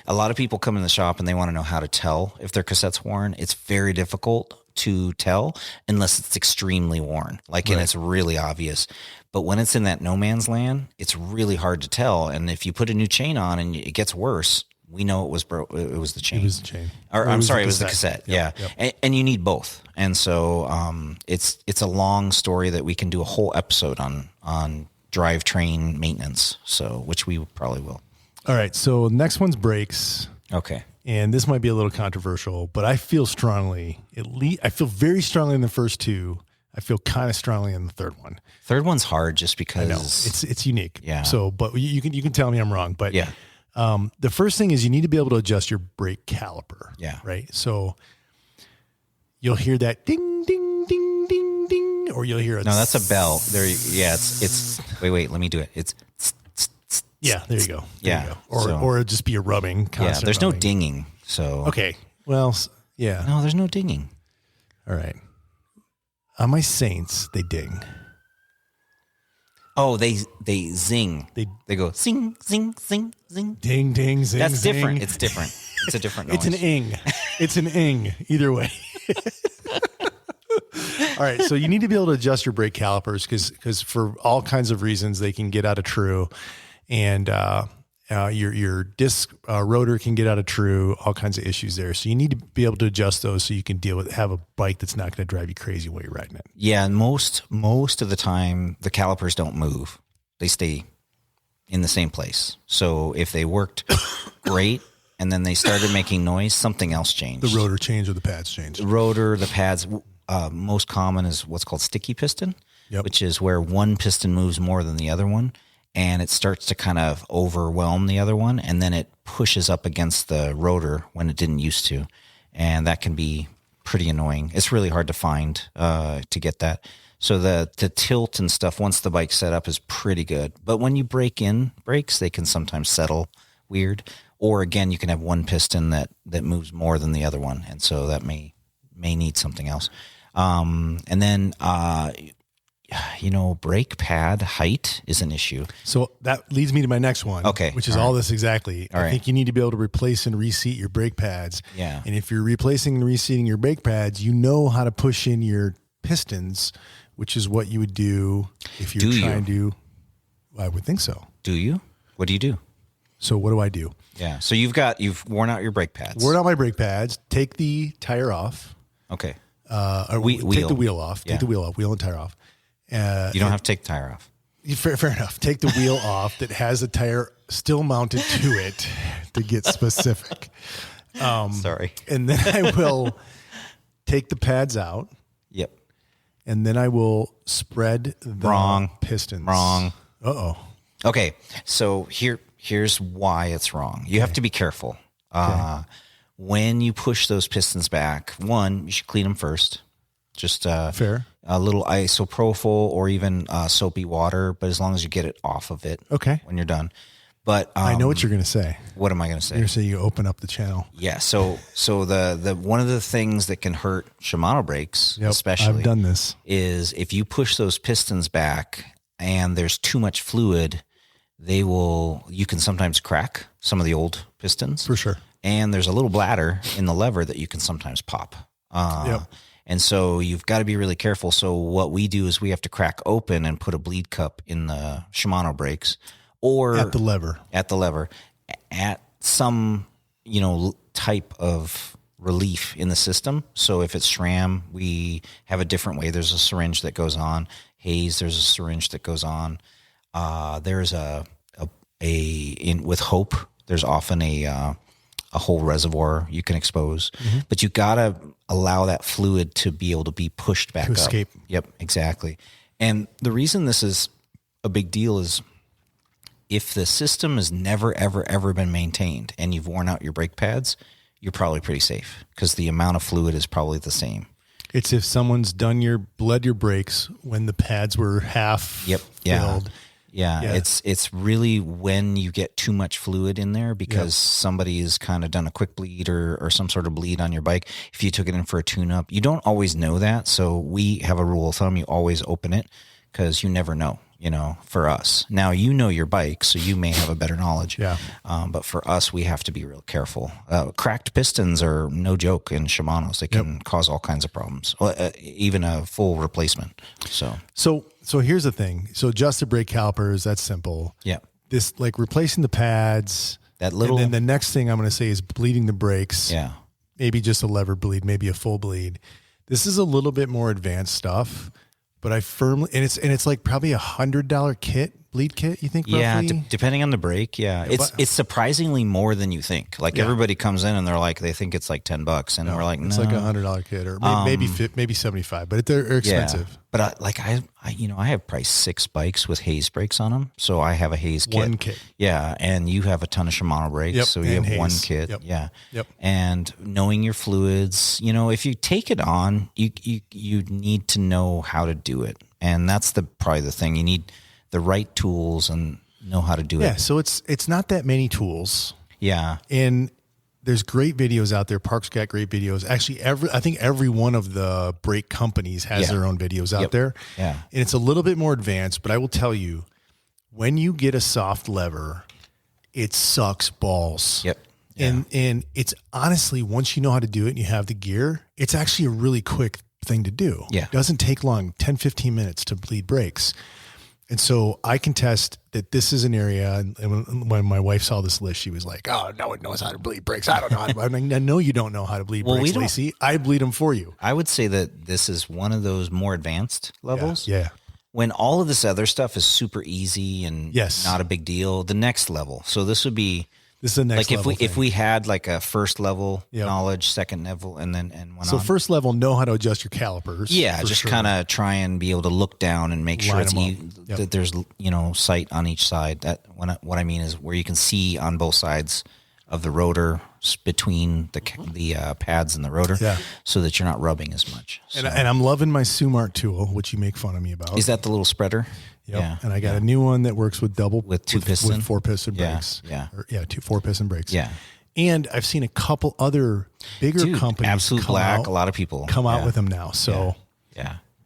A lot of people come in the shop and they want to know how to tell if their cassette's worn. It's very difficult to tell unless it's extremely worn, and it's really obvious. But when it's in that no man's land, it's really hard to tell. And if you put a new chain on and it gets worse, we know it was it was the chain. It was the chain. Or it was the cassette. Yep. And you need both. And so it's a long story that we can do a whole episode on drivetrain maintenance. So which we probably will. All right. So next one's brakes. Okay. And this might be a little controversial, but I feel strongly. I feel very strongly in the first two. I feel kind of strongly in the third one. Third one's hard just because I know it's unique. Yeah. So, but you can tell me I'm wrong. But yeah. The first thing is you need to be able to adjust your brake caliper. Yeah. Right. So you'll hear that ding, ding, ding, ding, ding, or you'll hear a No, that's a bell. There. Yeah. It's. Wait. Let me do it. It's. yeah. There you go. There Yeah, you go. Or so- or it'd just be a rubbing. Yeah. Constant There's no rubbing. dinging. So. Okay. Well, yeah. No, there's no dinging. All right. On my Saints, they ding. Oh, they zing. They go zing, zing, zing, zing. ding, ding, zing. That's zing. different. It's different. It's a different noise. It's an ing. It's an ing. Either way. All right. So you need to be able to adjust your brake calipers because for all kinds of reasons they can get out of true, and your disc rotor can get out of true. All kinds of issues there. So you need to be able to adjust those so you can have a bike that's not going to drive you crazy while you're riding it. Yeah, and most of the time the calipers don't move; they stay in the same place. So if they worked great and then they started making noise, something else changed. The rotor changed or the pads changed. The rotor, the pads. Most common is what's called sticky piston, which is where one piston moves more than the other one, and it starts to kind of overwhelm the other one, and then it pushes up against the rotor when it didn't used to, and that can be pretty annoying. It's really hard to find to get that. So the tilt and stuff once the bike's set up is pretty good, but when you break in brakes, they can sometimes settle weird, or again, you can have one piston that moves more than the other one, and so that may need something else. And then, brake pad height is an issue. So that leads me to my next one. Okay. Which is all this exactly. I think you need to be able to replace and reseat your brake pads. Yeah. And if you're replacing and reseating your brake pads, you know how to push in your pistons, which is what you would do if you're trying to. I would think so. Do you? What do you do? So what do I do? Yeah. So you've worn out your brake pads. Worn out my brake pads. Take the tire off. Okay. Take the wheel off. Yeah. Take the wheel off. Wheel and tire off. You don't have to take the tire off. Fair enough. Take the wheel off that has the tire still mounted to it to get specific. Sorry. And then I will take the pads out. Yep. And then I will spread the pistons. Wrong. Uh-oh. Okay. So here's why it's wrong. You have to be careful. When you push those pistons back, one, you should clean them first. Just fair. A little isopropyl or even soapy water, but as long as you get it off of it when you're done. But I know what you're going to say. What am I going to say? You're going to say you open up the channel. Yeah. So the one of the things that can hurt Shimano brakes, especially, I've done this, is if you push those pistons back and there's too much fluid, you can sometimes crack some of the old pistons. For sure. And there's a little bladder in the lever that you can sometimes pop. And so you've got to be really careful. So what we do is we have to crack open and put a bleed cup in the Shimano brakes, or at the lever, at some, type of relief in the system. So if it's SRAM, we have a different way. There's a syringe that goes on. Hayes, there's a syringe that goes on. There's with Hope, there's often a whole reservoir you can expose, but you gotta allow that fluid to be able to be pushed back up. Escape. Yep, exactly. And the reason this is a big deal is if the system has never, ever, ever been maintained and you've worn out your brake pads, you're probably pretty safe because the amount of fluid is probably the same. It's if someone's bled your brakes when the pads were half filled. Yeah, it's really when you get too much fluid in there because somebody has kind of done a quick bleed or some sort of bleed on your bike. If you took it in for a tune-up, you don't always know that. So we have a rule of thumb: you always open it because you never know. For us now, your bike, so you may have a better knowledge. Yeah. But for us, we have to be real careful. Cracked pistons are no joke in Shimanos. They can cause all kinds of problems, even a full replacement. So here's the thing. So adjusted brake calipers, that's simple. Yeah. This replacing the pads. And then the next thing I'm going to say is bleeding the brakes. Yeah. Maybe just a lever bleed, maybe a full bleed. This is a little bit more advanced stuff, but I firmly, and it's like probably $100 kit, bleed kit, you think? Yeah, roughly? depending on the brake. Yeah, it's surprisingly more than you think. Like everybody comes in and they're like, they think it's like $10, and we're like, no, it's like $100 kit, or maybe 75, but they're expensive. Yeah. But I have probably 6 bikes with Hayes brakes on them, so I have a Hayes kit. One kit. Yeah, and you have a ton of Shimano brakes, so you have Hayes. one kit. Yep. Yeah. Yep. And knowing your fluids, if you take it on, you need to know how to do it, and that's probably the thing. You need the right tools and know how to do it. Yeah, so it's not that many tools. Yeah. And there's great videos out there. Park's got great videos. Actually, I think every one of the brake companies has their own videos out there. Yeah. And it's a little bit more advanced, but I will tell you, when you get a soft lever, it sucks balls. Yep. Yeah. And it's honestly, once you know how to do it and you have the gear, it's actually a really quick thing to do. Yeah. It doesn't take long, 10, 15 minutes to bleed brakes. And so I can test that this is an area. And when my wife saw this list, she was like, "Oh, no one knows how to bleed brakes. I don't know how to." I'm like, "I know you don't know how to bleed brakes, Lacey. I bleed them for you." I would say that this is one of those more advanced levels. Yeah. When all of this other stuff is super easy and not a big deal, the next level. So this would be the next like level if we had like a first level knowledge, second level, and then so first level, know how to adjust your calipers. Yeah, just kind of try and be able to look down and make sure that there's sight on each side. That what I mean is where you can see on both sides of the rotor between the pads and the rotor, so that you're not rubbing as much. So. And I'm loving my Sumart tool, which you make fun of me about. Is that the little spreader? Yep. Yeah, and I got a new one that works with two piston, with 4-piston brakes. Yeah, 4-piston brakes. Yeah, and I've seen a couple other bigger companies, Absolute Black, a lot of people come out with them now. So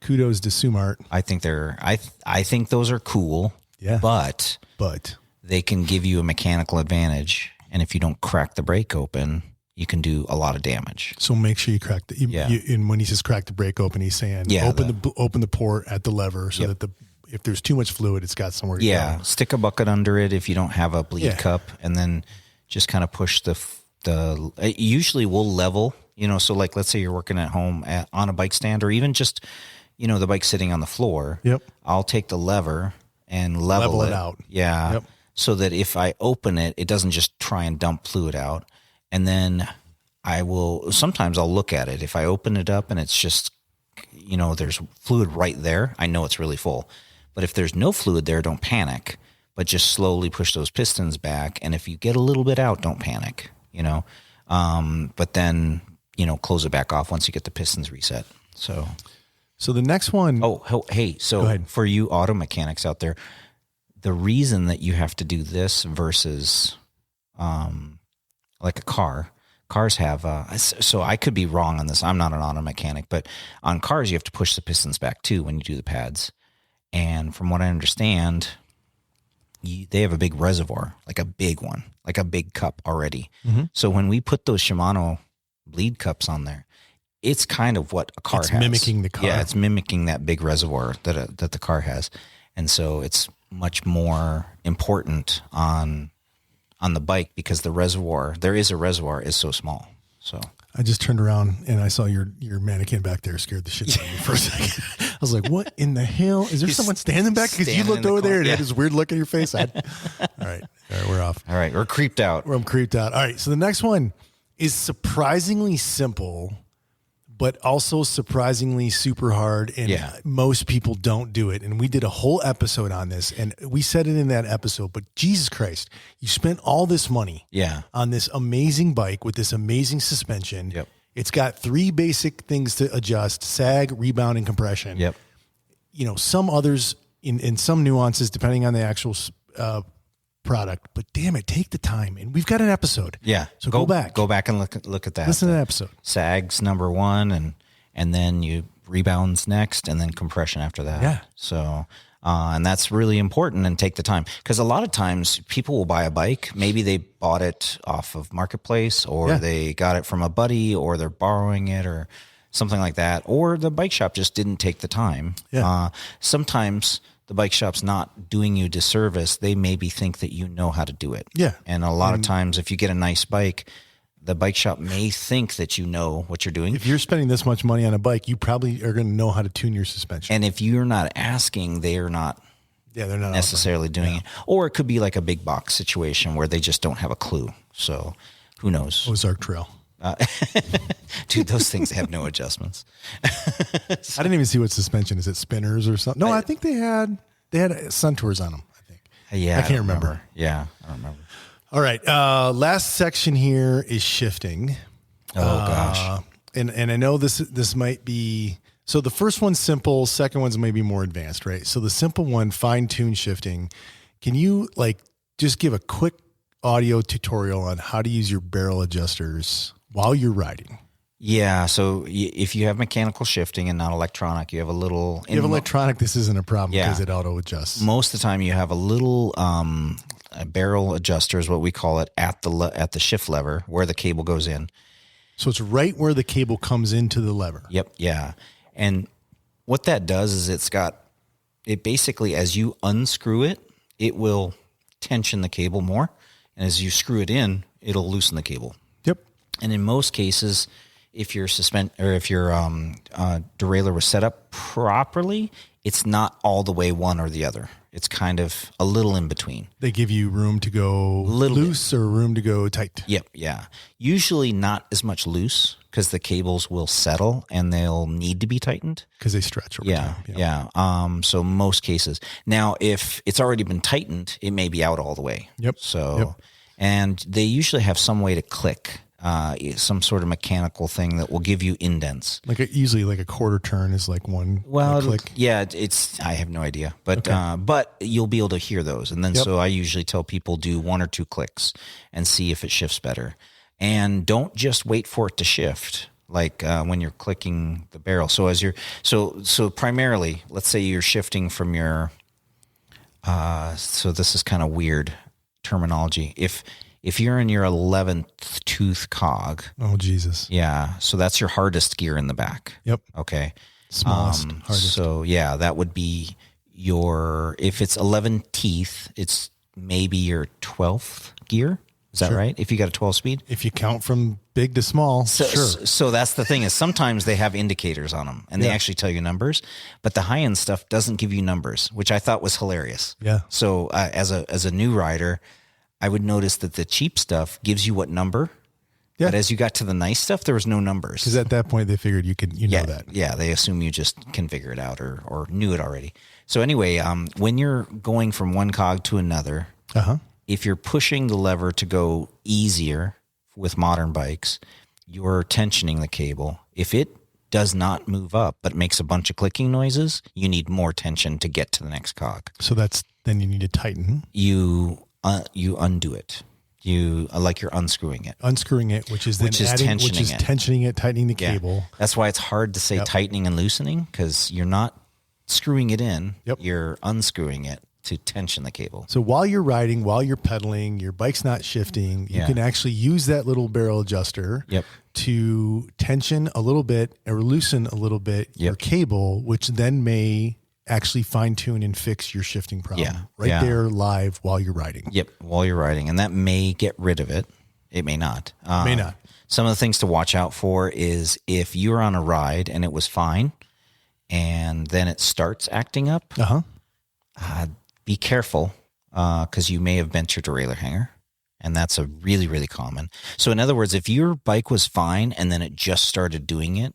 kudos to Sumart. I think I think those are cool. Yeah, but they can give you a mechanical advantage, and if you don't crack the brake open, you can do a lot of damage. So make sure you crack and when he says crack the brake open, he's saying open the port at the lever so that if there's too much fluid, it's got somewhere to go. Yeah, stick a bucket under it if you don't have a bleed cup, and then just kind of push usually we'll level, so like let's say you're working at home on a bike stand, or even just, the bike sitting on the floor. Yep. I'll take the lever and level it out. Yeah. Yep. So that if I open it, it doesn't just try and dump fluid out. And then sometimes I'll look at it. If I open it up and it's just, there's fluid right there, I know it's really full. But if there's no fluid there, don't panic, but just slowly push those pistons back. And if you get a little bit out, don't panic, but then, close it back off once you get the pistons reset. So the next one. Oh, hey, so for you auto mechanics out there, the reason that you have to do this versus, like a cars have, so I could be wrong on this. I'm not an auto mechanic, but on cars, you have to push the pistons back too when you do the pads. And from what I understand, they have a big reservoir, like a big one, like a big cup already. Mm-hmm. So when we put those Shimano bleed cups on there, it's kind of what a car has. It's mimicking the car. Yeah, it's mimicking that big reservoir that the car has. And so it's much more important on the bike because there is a reservoir, is so small. So I just turned around and I saw your mannequin back there, scared the shit out of me for a second. I was like, what in the hell? Is there someone standing back? Because you looked over there and had this weird look on your face. All right, we're off. All right, we're creeped out. I'm creeped out. All right, so the next one is surprisingly simple, but also surprisingly super hard. And most people don't do it. And we did a whole episode on this, and we said it in that episode, but Jesus Christ, you spent all this money on this amazing bike with this amazing suspension. Yep. It's got 3 basic things to adjust: sag, rebound, and compression. Yep. Some others in some nuances, depending on the actual product, but damn it, take the time. And we've got an episode. Yeah. So go back and look at that. Listen to that episode. Sag's number 1, and then you rebounds next, and then compression after that. Yeah. So, and that's really important, and take the time, because a lot of times people will buy a bike. Maybe they bought it off of Marketplace, or they got it from a buddy, or they're borrowing it, or something like that. Or the bike shop just didn't take the time. Yeah. Sometimes the bike shop's not doing you a disservice. They maybe think that you know how to do it. Yeah. And a lot of times if you get a nice bike, the bike shop may think that you know what you're doing. If you're spending this much money on a bike, you probably are going to know how to tune your suspension. And if you're not asking, they are not Yeah, they're not necessarily doing it. Or it could be like a big box situation where they just don't have a clue. So who knows? Ozark Trail. Dude, those things have no adjustments. I didn't even see what suspension is. It spinners or something? No, I think they had Suntours on them. I think. Yeah, I can't remember. Yeah, I don't remember. All right, last section here is shifting. Oh gosh, and I know this might be. So the first one's simple. Second one's maybe more advanced, right? So the simple one, fine tune shifting. Can you just give a quick audio tutorial on how to use your barrel adjusters while you're riding? Yeah. So if you have mechanical shifting and not electronic, you have a little. If you have electronic, this isn't a problem because Yeah. it auto adjusts. Most of the time, you have a little a barrel adjuster is what we call it at the shift lever where the cable goes in. So it's right where the cable comes into the lever. Yep. Yeah. And what that does is it basically, as you unscrew it, it will tension the cable more. And as you screw it in, it'll loosen the cable. Yep. And in most cases, if your derailleur was set up properly, it's not all the way one or the other. It's kind of a little in between. They give you room to go loose or room to go tight. Yep. Yeah. Usually not as much loose because the cables will settle and they'll need to be tightened. Because they stretch over Yeah. time. Yeah. So most cases. Now, if it's already been tightened, it may be out all the way. Yep. So, and they usually have some way to click. Some sort of mechanical thing that will give you indents. Usually a quarter turn is one click. Yeah, I have no idea, but you'll be able to hear those. And then, so I usually tell people do 1 or 2 clicks and see if it shifts better. And don't just wait for it to shift. When you're clicking the barrel. So so primarily, let's say you're shifting from your, so this is kind of weird terminology. If you're in your 11th tooth cog. Oh, Jesus. Yeah. So that's your hardest gear in the back. Yep. Okay. Smallest, hardest. So yeah, that would be if it's 11 teeth, it's maybe your 12th gear. Is that right? If you got a 12 speed? If you count from big to small, sure. So that's the thing is sometimes they have indicators on them and they actually tell you numbers, but the high end stuff doesn't give you numbers, which I thought was hilarious. Yeah. So as a new rider, I would notice that the cheap stuff gives you what number, but as you got to the nice stuff, there was no numbers. Because at that point they figured you know that. Yeah, they assume you just can figure it out or knew it already. So anyway, when you're going from one cog to another, if you're pushing the lever to go easier with modern bikes, you're tensioning the cable. If it does not move up but makes a bunch of clicking noises, you need more tension to get to the next cog. So then you need to tighten. You undo it. You're unscrewing it. Unscrewing it, which is tensioning it, tightening the cable. That's why it's hard to say tightening and loosening because you're not screwing it in. Yep. You're unscrewing it to tension the cable. So while you're riding, while you're pedaling, your bike's not shifting, you can actually use that little barrel adjuster to tension a little bit or loosen a little bit your cable, which then may actually fine tune and fix your shifting problem there live while you're riding. Yep. While you're riding. And that may get rid of it. It may not. May not. Some of the things to watch out for is if you're on a ride and it was fine and then it starts acting up, be careful because you may have bent your derailleur hanger. And that's a really, really common. So in other words, if your bike was fine and then it just started doing it,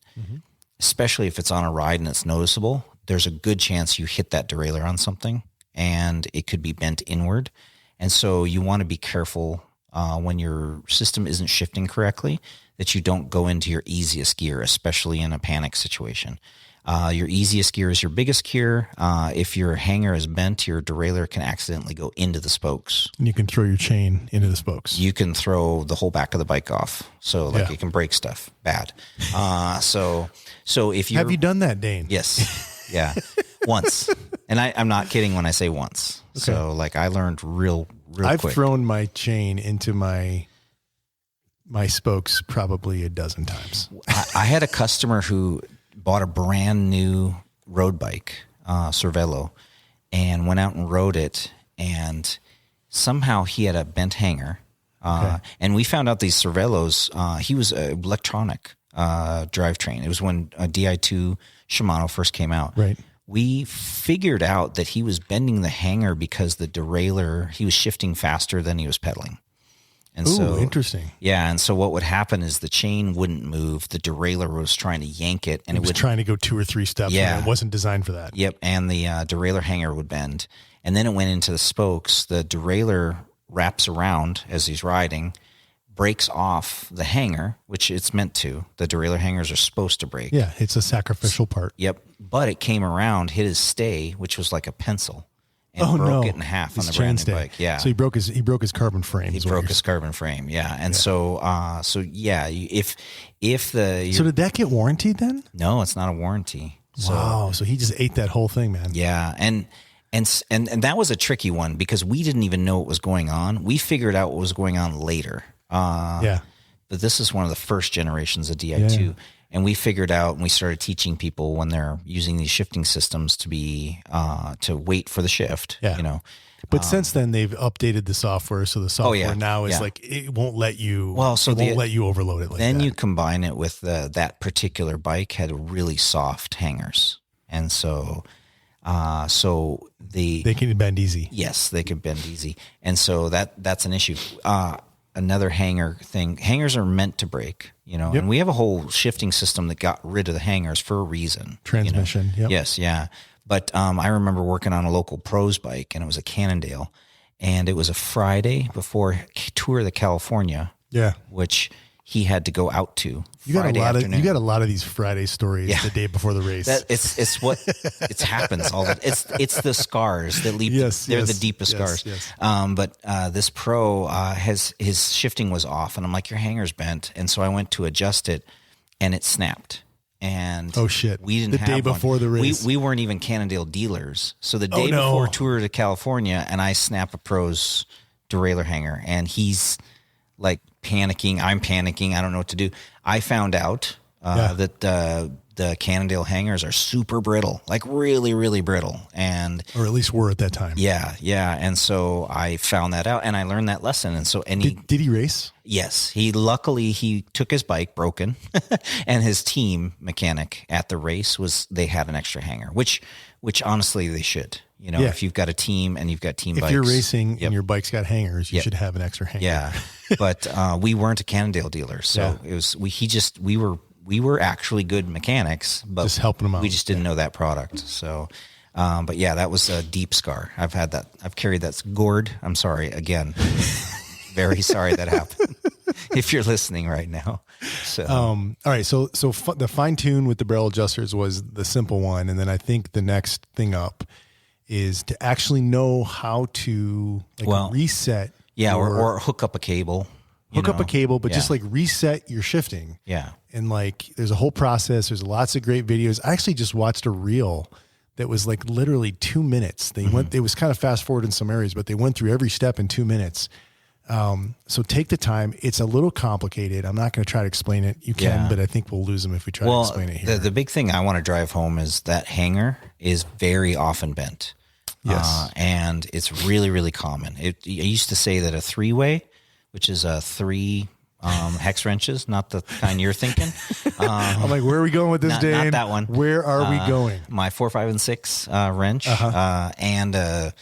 especially if it's on a ride and it's noticeable, there's a good chance you hit that derailleur on something and it could be bent inward. And so you want to be careful when your system isn't shifting correctly that you don't go into your easiest gear, especially in a panic situation. Your easiest gear is your biggest gear. If your hanger is bent, your derailleur can accidentally go into the spokes. And you can throw your chain into the spokes. You can throw the whole back of the bike off. So it can break stuff bad. So if you have you done that, Dane? Yes. Yeah. Once. And I'm not kidding when I say once. Okay. So I learned real I've quick. thrown my chain into my spokes probably a dozen times. I had a customer who bought a brand new road bike, Cervelo, and went out and rode it. And somehow he had a bent hanger. And we found out these Cervelos, he was electronic drivetrain. It was when a Di2 Shimano first came out. Right. we figured out that he was bending the hanger because the derailleur, he was shifting faster than he was pedaling. And so interesting. Yeah. And so what would happen is the chain wouldn't move. The derailleur was trying to yank it, and it was trying to go 2 or 3 steps. Yeah. And it wasn't designed for that. Yep. And the derailleur hanger would bend, and then it went into the spokes. The derailleur wraps around as he's riding, breaks off the hanger, which it's meant to. The derailleur hangers are supposed to break. Yeah. It's a sacrificial part. Yep. But it came around, hit his stay, which was like a pencil. And broke it in half on the brand new bike. Yeah. So he broke his carbon frame. He broke his carbon frame. Yeah. And so if the... So did that get warranted then? No, it's not a warranty. Wow. So he just ate that whole thing, man. Yeah. And that was a tricky one because we didn't even know what was going on. We figured out what was going on later. Yeah. But this is one of the first generations of Di2. Yeah. And we figured out, and we started teaching people when they're using these shifting systems to be to wait for the shift. Yeah. You know. But since then they've updated the software, so the software now is like it won't let you. Well, so it won't let you overload it. Like then that. You combine it with that particular bike had really soft hangers, and so they can bend easy. Yes, they can bend easy, and so that's an issue. Another hanger thing. Hangers are meant to break, you know, and we have a whole shifting system that got rid of the hangers for a reason. Transmission. You know? Yes. Yeah. But I remember working on a local pros bike, and it was a Cannondale, and it was a Friday before Tour de California. Yeah. Which he had to go out to. You got a lot of these Friday stories the day before the race. It's what it happens all the it's the scars that leave. They're the deepest scars. Yes. But this pro his shifting was off, and I'm like, your hanger's bent, and so I went to adjust it, and it snapped. And oh shit, we didn't have the day before the race. We weren't even Cannondale dealers, so the day before Tour de California, and I snap a pro's derailleur hanger, and he's like panicking. I'm panicking. I don't know what to do. I found out that the Cannondale hangers are super brittle, like really, really brittle, or at least were at that time. Yeah, yeah. And so I found that out, and I learned that lesson. And so, did he race? Yes, he took his bike broken, and his team mechanic at the race they had an extra hanger, which honestly they should. You know, if you've got a team and you've got team bikes. If you're racing and your bike's got hangers, you should have an extra hanger. Yeah. But we weren't a Cannondale dealer. So it was, we were actually good mechanics, but just helping them out. We just didn't know that product. So, but yeah, that was a deep scar. I've had that. I've carried that. Gord, I'm sorry again. Very sorry that happened. If you're listening right now. So, all right. So the fine tune with the barrel adjusters was the simple one. And then I think the next thing up is to actually know how to reset. Yeah. Or hook up a cable. Hook up a cable, but just like reset your shifting. Yeah. And like, there's a whole process. There's lots of great videos. I actually just watched a reel that was like literally 2 minutes. It was kind of fast forward in some areas, but they went through every step in 2 minutes. So take the time. It's a little complicated. I'm not going to try to explain it. You can, but I think we'll lose them if we try to explain it here. The big thing I want to drive home is that hanger is very often bent. Yes. And it's really, really common. I used to say that a 3-way, which is 3 hex wrenches, not the kind you're thinking. I'm like, where are we going with this, Dane? Not that one. Where are we going? My 4, 5, and 6 wrench and a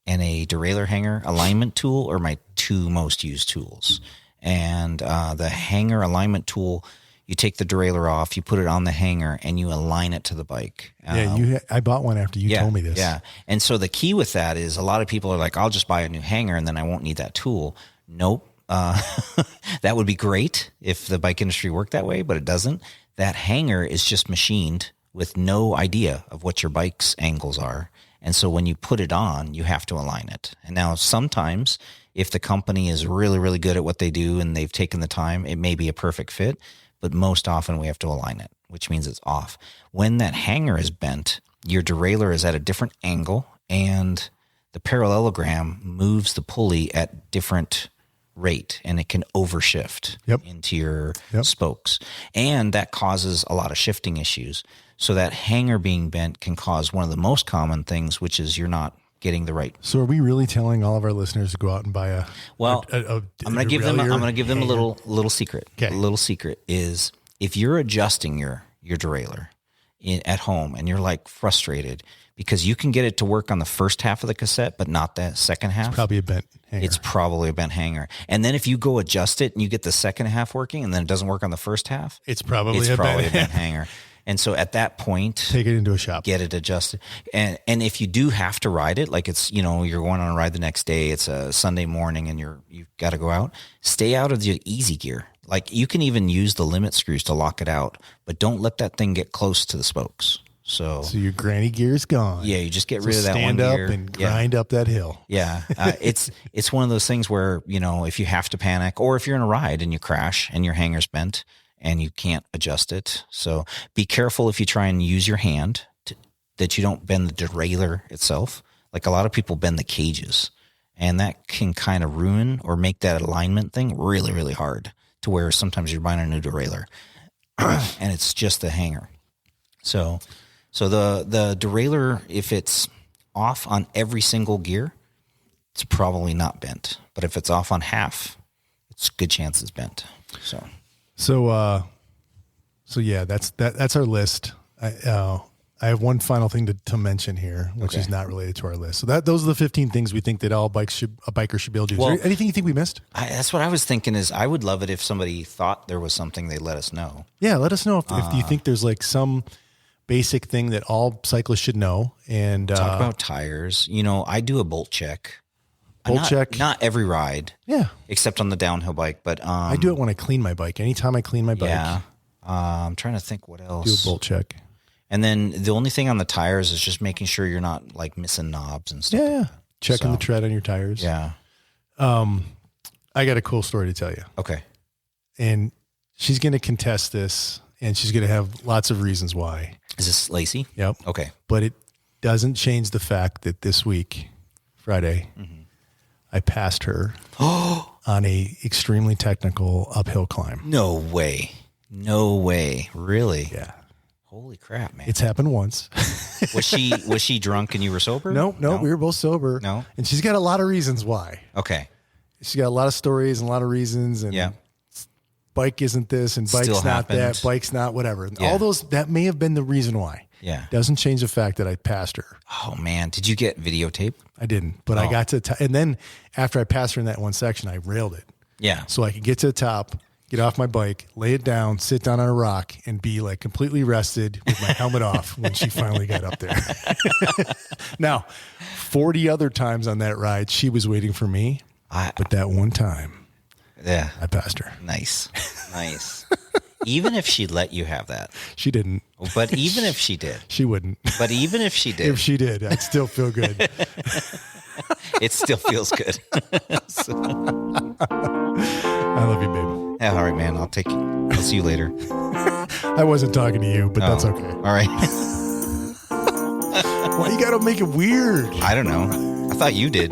derailleur hanger alignment tool are my 2 most used tools. And the hanger alignment tool, you take the derailleur off, you put it on the hanger, and you align it to the bike. I bought one after you told me this. Yeah. And so the key with that is a lot of people are like, I'll just buy a new hanger and then I won't need that tool. Nope. That would be great if the bike industry worked that way, but it doesn't. That hanger is just machined with no idea of what your bike's angles are. And so when you put it on, you have to align it. And now sometimes if the company is really, really good at what they do and they've taken the time, it may be a perfect fit, but most often we have to align it, which means it's off. When that hanger is bent, your derailleur is at a different angle and the parallelogram moves the pulley at different rate and it can overshift into your spokes. And that causes a lot of shifting issues. So that hanger being bent can cause one of the most common things, which is you're not getting the right. So are we really telling all of our listeners to go out and buy a? Well, I'm going to give them a little secret. Okay. A little secret is if you're adjusting your derailleur at home and you're like frustrated because you can get it to work on the first half of the cassette, but not that second half. It's probably a bent hanger. It's probably a bent hanger. And then if you go adjust it and you get the second half working and then it doesn't work on the first half, it's probably a bent bent hanger. And so at that point, take it into a shop, get it adjusted. And if you do have to ride it, like it's, you're going on a ride the next day, it's a Sunday morning and you've got to go out, stay out of the easy gear. Like you can even use the limit screws to lock it out, but don't let that thing get close to the spokes. So your granny gear is gone. Yeah, you just get rid of that one stand up gear. and grind up that hill. Yeah, it's one of those things where, if you have to panic or if you're in a ride and you crash and your hanger's bent and you can't adjust it. So be careful if you try and use your hand that you don't bend the derailleur itself. Like a lot of people bend the cages and that can kind of ruin or make that alignment thing really, really hard to where sometimes you're buying a new derailleur and it's just the hanger. So the derailleur, if it's off on every single gear, it's probably not bent. But if it's off on half, it's a good chance it's bent. So yeah, that's our list. I have one final thing to mention here, which is not related to our list. So those are the 15 things we think that a biker should be able to do. Is there anything you think we missed? That's what I was thinking. Is I would love it if somebody thought there was something, they'd let us know. Yeah, let us know if you think there's like some basic thing that all cyclists should know. And talk about tires. I do a bolt check. Check. Not every ride. Yeah. Except on the downhill bike. But I do it when I clean my bike. Anytime I clean my bike. Yeah. I'm trying to think what else. Do a bolt check. And then the only thing on the tires is just making sure you're not like missing knobs and stuff. Yeah. Checking the tread on your tires. Yeah. I got a cool story to tell you. Okay. And she's going to contest this and she's going to have lots of reasons why. Is this Lacey? Yep. Okay. But it doesn't change the fact that this week, Friday, I passed her on a extremely technical uphill climb. No way. Really? Yeah. Holy crap, man. It's happened once. Was she drunk and you were sober? No, we were both sober. No. And she's got a lot of reasons why. Okay. She's got a lot of stories and a lot of reasons. And bike isn't this and bike's Still not happened. that, bike's not whatever. Yeah. All those, that may have been the reason why. Yeah. Doesn't change the fact that I passed her. Oh, man. Did you get videotape? I didn't, but I got to, and then after I passed her in that one section, I railed it. Yeah. So I could get to the top, get off my bike, lay it down, sit down on a rock, and be like completely rested with my helmet off when she finally got up there. Now, 40 other times on that ride, she was waiting for me. But that one time, I passed her. Nice. Even if she let you have that. She didn't. But even if she did. She wouldn't. But even if she did. If she did, I'd still feel good. It still feels good. I love you, babe. Yeah, all right, man. I'll see you later. I wasn't talking to you, but that's okay. All right. Why you got to make it weird? I don't know. I thought you did.